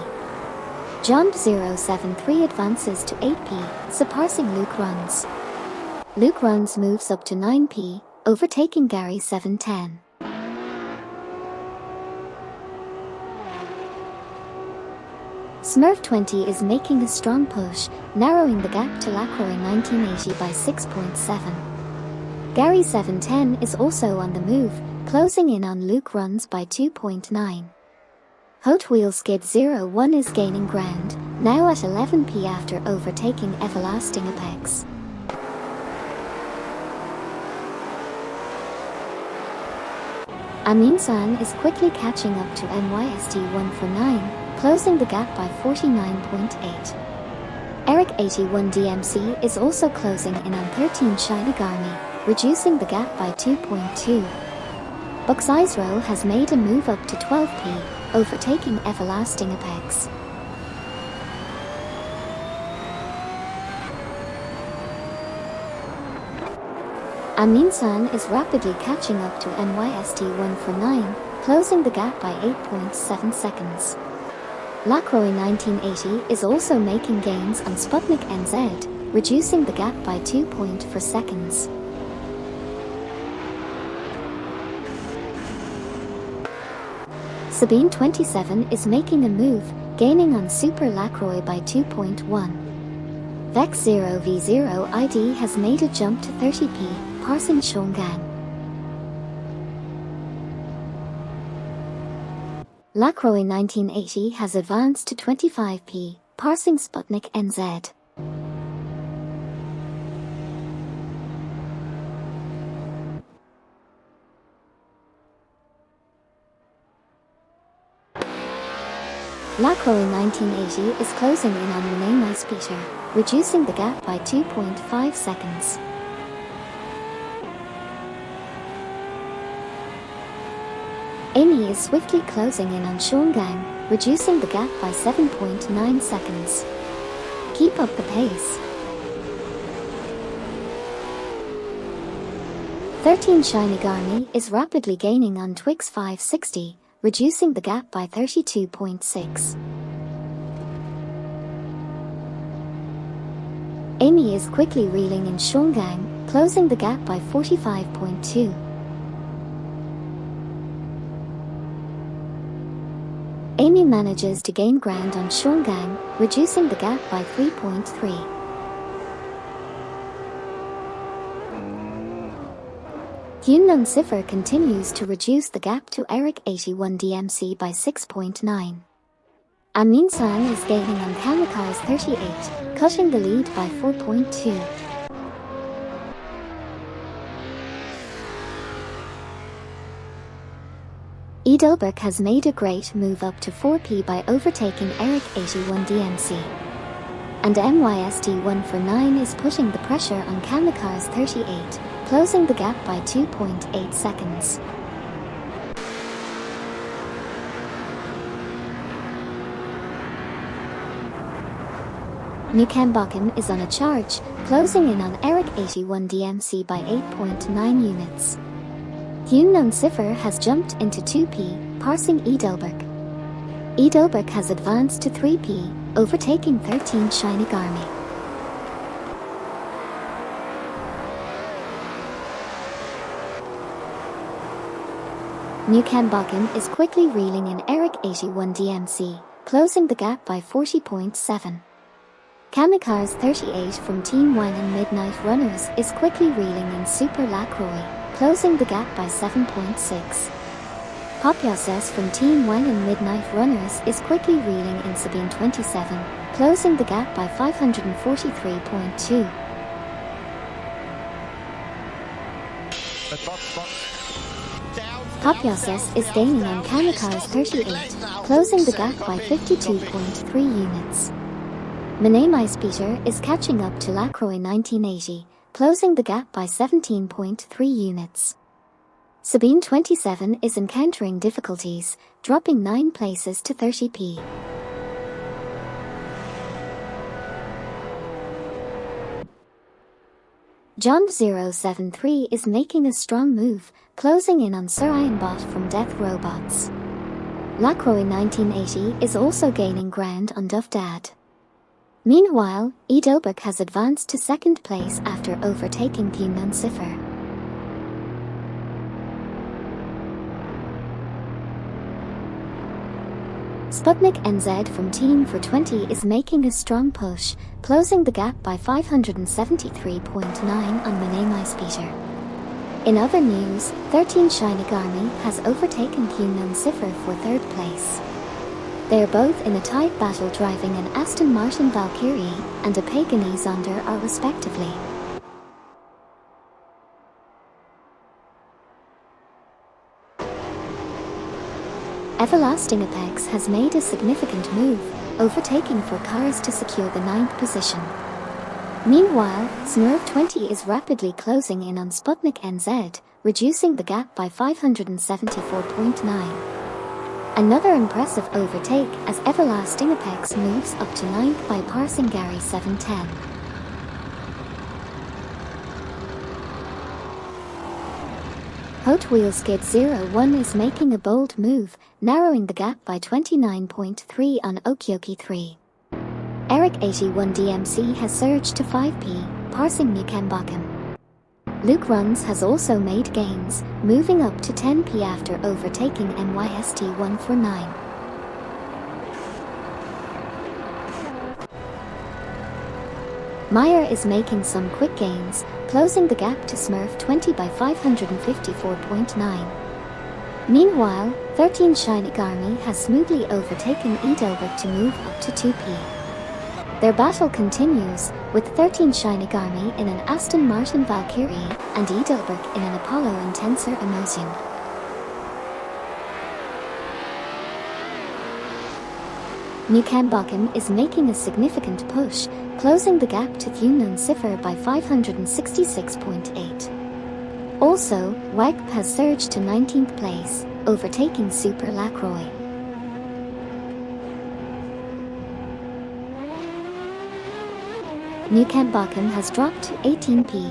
Jump 073 advances to 8p, surpassing Luke Runs. Luke Runs moves up to 9p, overtaking Gary 710. Smurf 20 is making a strong push, narrowing the gap to Lacroix 1980 by 6.7. Gary 710 is also on the move, closing in on Luke Runs by 2.9. Hot Wheel Skid 01 is gaining ground, now at 11p after overtaking Everlasting Apex. Aminsan is quickly catching up to MYST 149, closing the gap by 49.8. Eric 81 DMC is also closing in on 13 Shinigami, reducing the gap by 2.2. Buxizero has made a move up to 12p, overtaking Everlasting Apex. Aminsan is rapidly catching up to MYST 149, closing the gap by 8.7 seconds. Lacroix 1980 is also making gains on Sputnik NZ, reducing the gap by 2.4 seconds. Sabine 27 is making a move, gaining on Super Lacroix by 2.1. Vex 0v0 ID has made a jump to 30p, passing Shongang. Lacroix 1980 has advanced to 25p, passing Sputnik NZ. Lacroix 1980 is closing in on Minei Speeder, reducing the gap by 2.5 seconds. Amy is swiftly closing in on Shongang, reducing the gap by 7.9 seconds. Keep up the pace. 13 Shinigami is rapidly gaining on Twix 560, reducing the gap by 32.6. Amy is quickly reeling in Shongang, closing the gap by 45.2. Amy manages to gain ground on Shongang, reducing the gap by 3.3. Hyundai Cipher continues to reduce the gap to Eric 81 DMC by 6.9. Amin Sang is gaining on Kamikaze 38, cutting the lead by 4.2. Edelberg has made a great move up to 4P by overtaking Eric 81 DMC. And MYST149 is putting the pressure on Kamikaze 38, closing the gap by 2.8 seconds. Newcambocken is on a charge, closing in on Eric 81 DMC by 8.9 units. Hyundai Cipher has jumped into 2P, passing Edelberg. Edelberg has advanced to 3P, overtaking 13 Shiny Garmi. Newcambocken is quickly reeling in Eric 81 DMC, closing the gap by 40.7. Kamikaze 38 from Team Wang and Midnight Runners is quickly reeling in Super Lacroix, closing the gap by 7.6. Popyoses from Team Wang and Midnight Runners is quickly reeling in Sabine 27, closing the gap by 543.2. Popyoses is gaining on Kamikaze 38, closing the gap by 52.3 units. Manamais Peter is catching up to Lacroix 1980, closing the gap by 17.3 units. Sabine 27 is encountering difficulties, dropping 9 places to 30P. John 073 is making a strong move, closing in on Sir Ironbot from Death Robots. Lacroix 1980 is also gaining ground on Duff Dad. Meanwhile, Edelberg has advanced to second place after overtaking Hyundai Cipher. Sputnik NZ from Team for 20 is making a strong push, closing the gap by 573.9 on Manamais Peter. In other news, 13 Shiny Garmi has overtaken Hyundai Cipher for third place. They are both in a tight battle driving an Aston Martin Valkyrie and a Pagani Zonder are respectively. Everlasting Apex has made a significant move, overtaking 4 cars to secure the 9th position. Meanwhile, Smurf 20 is rapidly closing in on Sputnik NZ, reducing the gap by 574.9. Another impressive overtake as Everlasting Apex moves up to 9th by passing Gary 710. Hot Wheels Skid 01 is making a bold move, narrowing the gap by 29.3 on Okioki 3. Eric 81 DMC has surged to 5P, passing Newcambocken. Luke Runs has also made gains, moving up to 10P after overtaking MYST 149. Meyer is making some quick gains, closing the gap to Smurf 20 by 554.9. Meanwhile, 13 Shiny Garmi has smoothly overtaken Edelberg to move up to 2P. Their battle continues, with 13 Shiny Garmi in an Aston Martin Valkyrie and Edelberg in an Apollo Intenser Emotion. Newcambocken is making a significant push, closing the gap to Hyundai Cipher by 566.8. Also, WAGP has surged to 19th place, overtaking Super Lacroix. Newcambocken has dropped to 18P.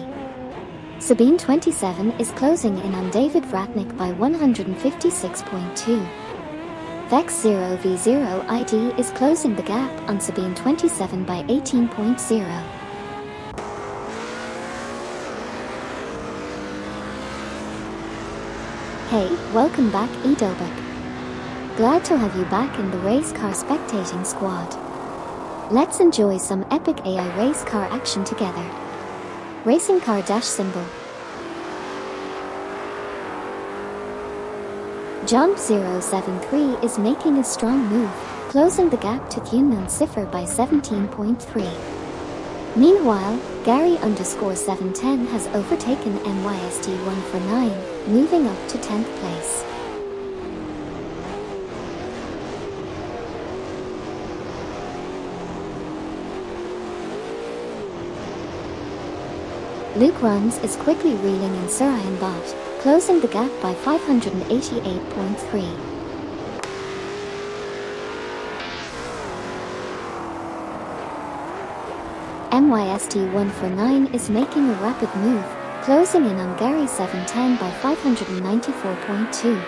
Sabine 27 is closing in on David Ratnick by 156.2. Vex 0v0 ID is closing the gap on Sabine 27 by 18.0. Hey, welcome back Edelberg. Glad to have you back in the race car spectating squad. Let's enjoy some epic AI race car action together. Racing car dash symbol. Jump 073 is making a strong move, closing the gap to Thunman Cipher by 17.3. Meanwhile, Gary_710 has overtaken MYST149, moving up to 10th place. Luke Runs is quickly reeling in Surayan Bot, closing the gap by 588.3. MYST149 is making a rapid move, closing in on Gary710 by 594.2.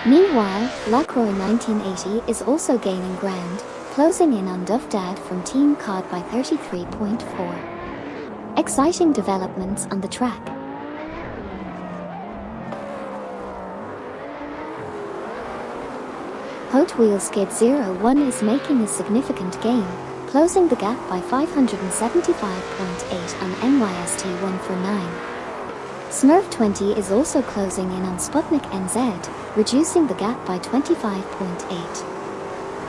Meanwhile, Lacroix 1980 is also gaining ground, closing in on Dovdad from Team COD by 33.4. Exciting developments on the track. Hot Wheel Skid 01 is making a significant gain, closing the gap by 575.8 on MYST149. Smurf 20 is also closing in on Sputnik NZ, reducing the gap by 25.8.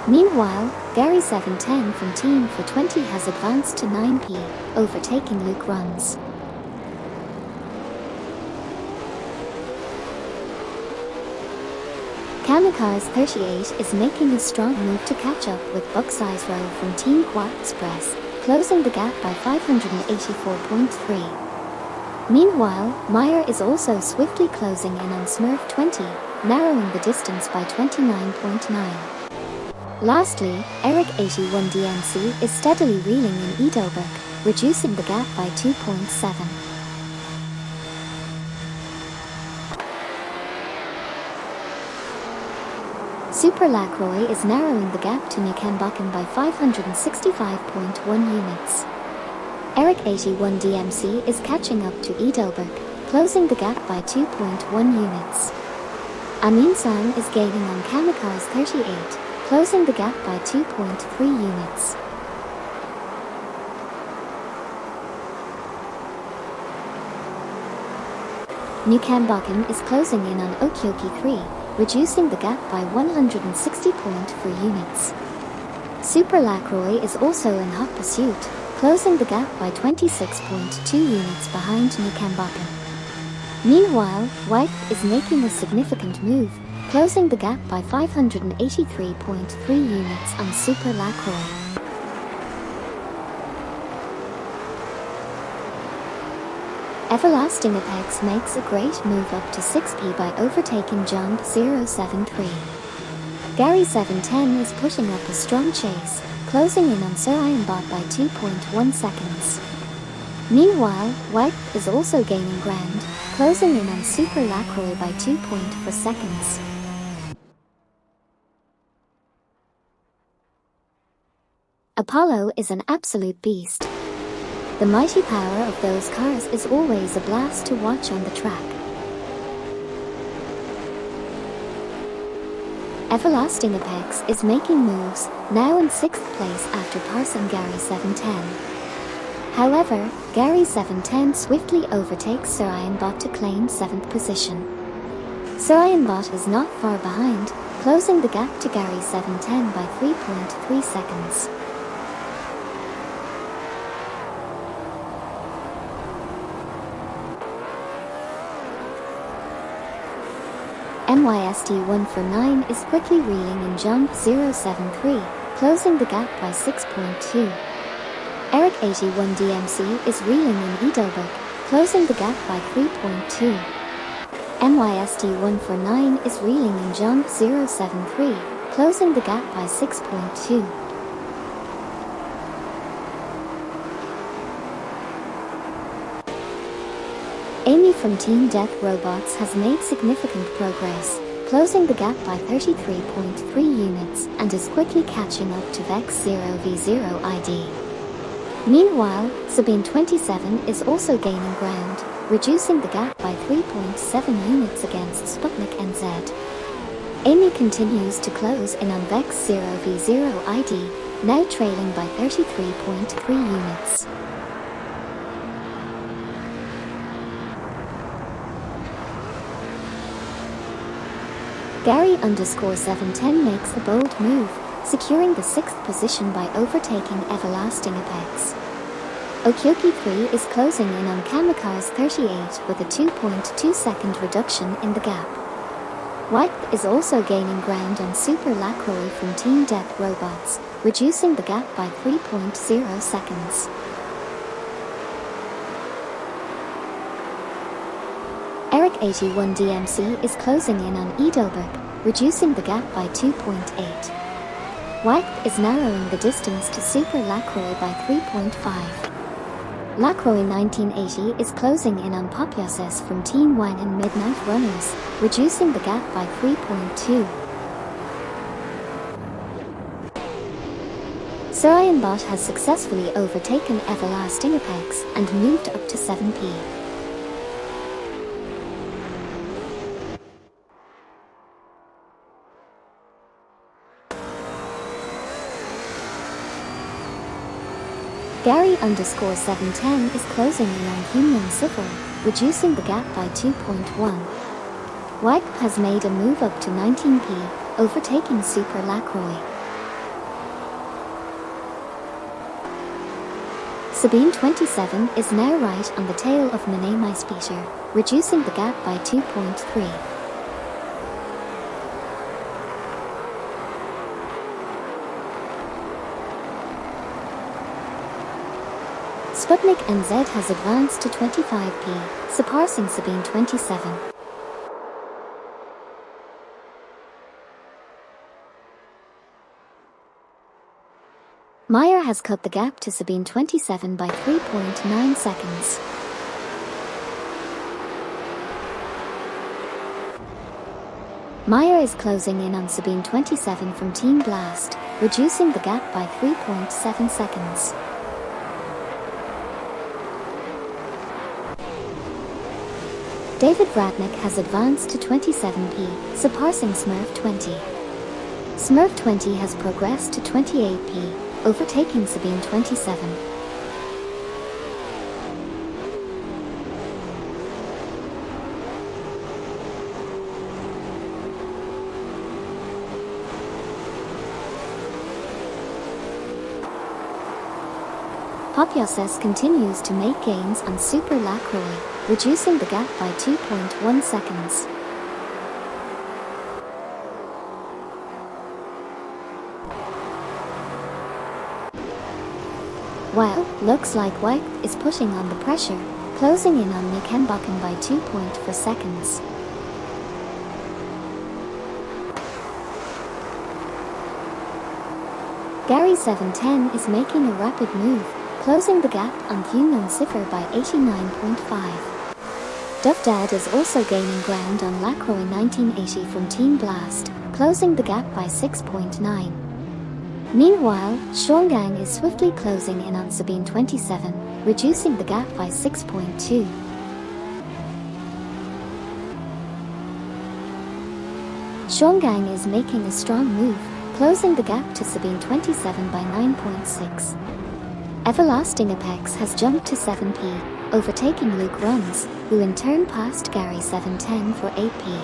Meanwhile, Gary710 from Team for 20 has advanced to 9p, overtaking Luke Runs. Kamikaze 38 is making a strong move to catch up with Bucksize Row from Team Quad Express, closing the gap by 584.3. Meanwhile, Meyer is also swiftly closing in on Smurf 20, narrowing the distance by 29.9. Lastly, Eric 81 DMC is steadily reeling in Edelberg, reducing the gap by 2.7. Super Lacroix is narrowing the gap to Nikenbakken by 565.1 units. Eric 81 DMC is catching up to Edelberg, closing the gap by 2.1 units. Amin Sang is gaining on Kamikaze 38, closing the gap by 2.3 units. Nikenbakken is closing in on Okyoki 3, reducing the gap by 160.4 units. Super Lacroix is also in hot pursuit, closing the gap by 26.2 units behind Nikenbakken. Meanwhile, White is making a significant move, closing the gap by 583.3 units on Super Lacroix. Everlasting Apex makes a great move up to 6p by overtaking Jump 073. Gary710 is pushing up a strong chase, closing in on Surayan Bot by 2.1 seconds. Meanwhile, White is also gaining ground, closing in on Super Lacroix by 2.4 seconds. Apollo is an absolute beast. The mighty power of those cars is always a blast to watch on the track. Everlasting Apex is making moves, now in 6th place after passing Gary710. However, Gary710 swiftly overtakes Surayan Bot to claim 7th position. Surayan Bot is not far behind, closing the gap to Gary710 by 3.3 seconds. MYST149 is quickly reeling in Jump 073, closing the gap by 6.2. Eric 81 DMC is reeling in Edelberg, closing the gap by 3.2. MYST149 is reeling in Jump 073, closing the gap by 6.2. Amy from Team Death Robots has made significant progress, closing the gap by 33.3 units and is quickly catching up to Vex 0v0 ID. Meanwhile, Sabine 27 is also gaining ground, reducing the gap by 3.7 units against Sputnik NZ. Amy continues to close in on Vex 0v0 ID, now trailing by 33.3 units. Gary_710 makes a bold move, securing the 6th position by overtaking Everlasting Apex. Okyoki 3 is closing in on Kamikaze 38 with a 2.2 second reduction in the gap. White is also gaining ground on Super Lacroix from Team Death Robots, reducing the gap by 3.0 seconds. Eric 81 DMC is closing in on Edelberg, reducing the gap by 2.8. White is narrowing the distance to Super Lacroix by 3.5. Lacroix 1980 is closing in on Popyoses from Team Wine and Midnight Runners, reducing the gap by 3.2. Surianbot has successfully overtaken Everlasting Apex and moved up to 7p. Gary_710 is closing in on Union Civil, reducing the gap by 2.1. White has made a move up to 19p, overtaking Super Lacroix. Sabine 27 is now right on the tail of Nene Maispeter, reducing the gap by 2.3. Sputnik NZ has advanced to 25p, surpassing Sabine 27. Meyer has cut the gap to Sabine 27 by 3.9 seconds. Meyer is closing in on Sabine 27 from Team Blast, reducing the gap by 3.7 seconds. David Radnick has advanced to 27p, surpassing Smurf 20. Smurf 20 has progressed to 28p, overtaking Sabine 27. Popyoses continues to make gains on Super Lacroix, reducing the gap by 2.1 seconds. Well, looks like White is putting on the pressure, closing in on Nick Hembakken by 2.4 seconds. Gary710 is making a rapid move, closing the gap on Union Cipher by 89.5. Duff Dad is also gaining ground on Lacroix 1980 from Team Blast, closing the gap by 6.9. Meanwhile, Shongang is swiftly closing in on Sabine 27, reducing the gap by 6.2. Shongang is making a strong move, closing the gap to Sabine 27 by 9.6. Everlasting Apex has jumped to 7p, overtaking Luke Runs, who in turn passed Gary710 for 8p.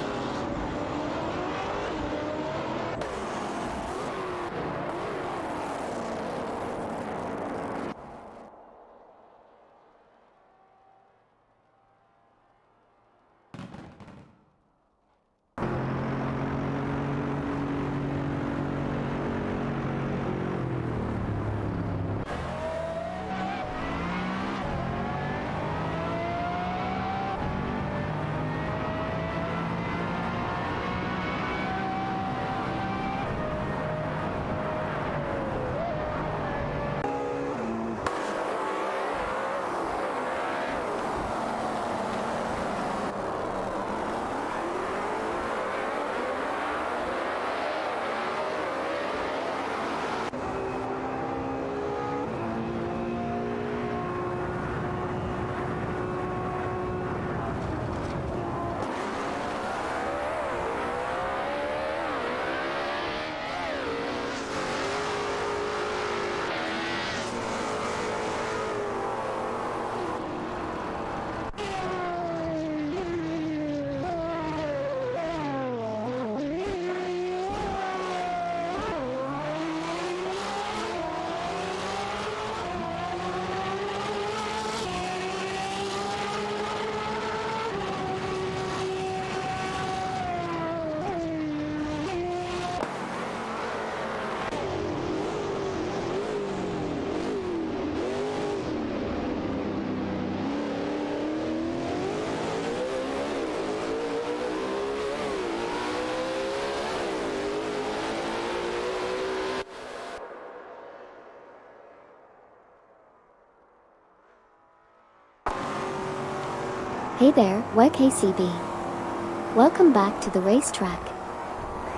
Hey there, YKCB. Welcome back to the racetrack.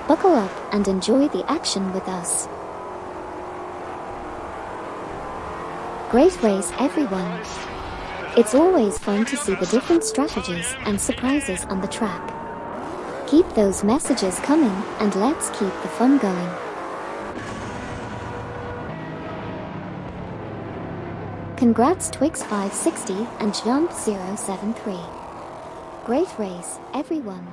Buckle up and enjoy the action with us. Great race, everyone. It's always fun to see the different strategies and surprises on the track. Keep those messages coming and let's keep the fun going. Congrats Twix 560 and Jump 073. Great race, everyone.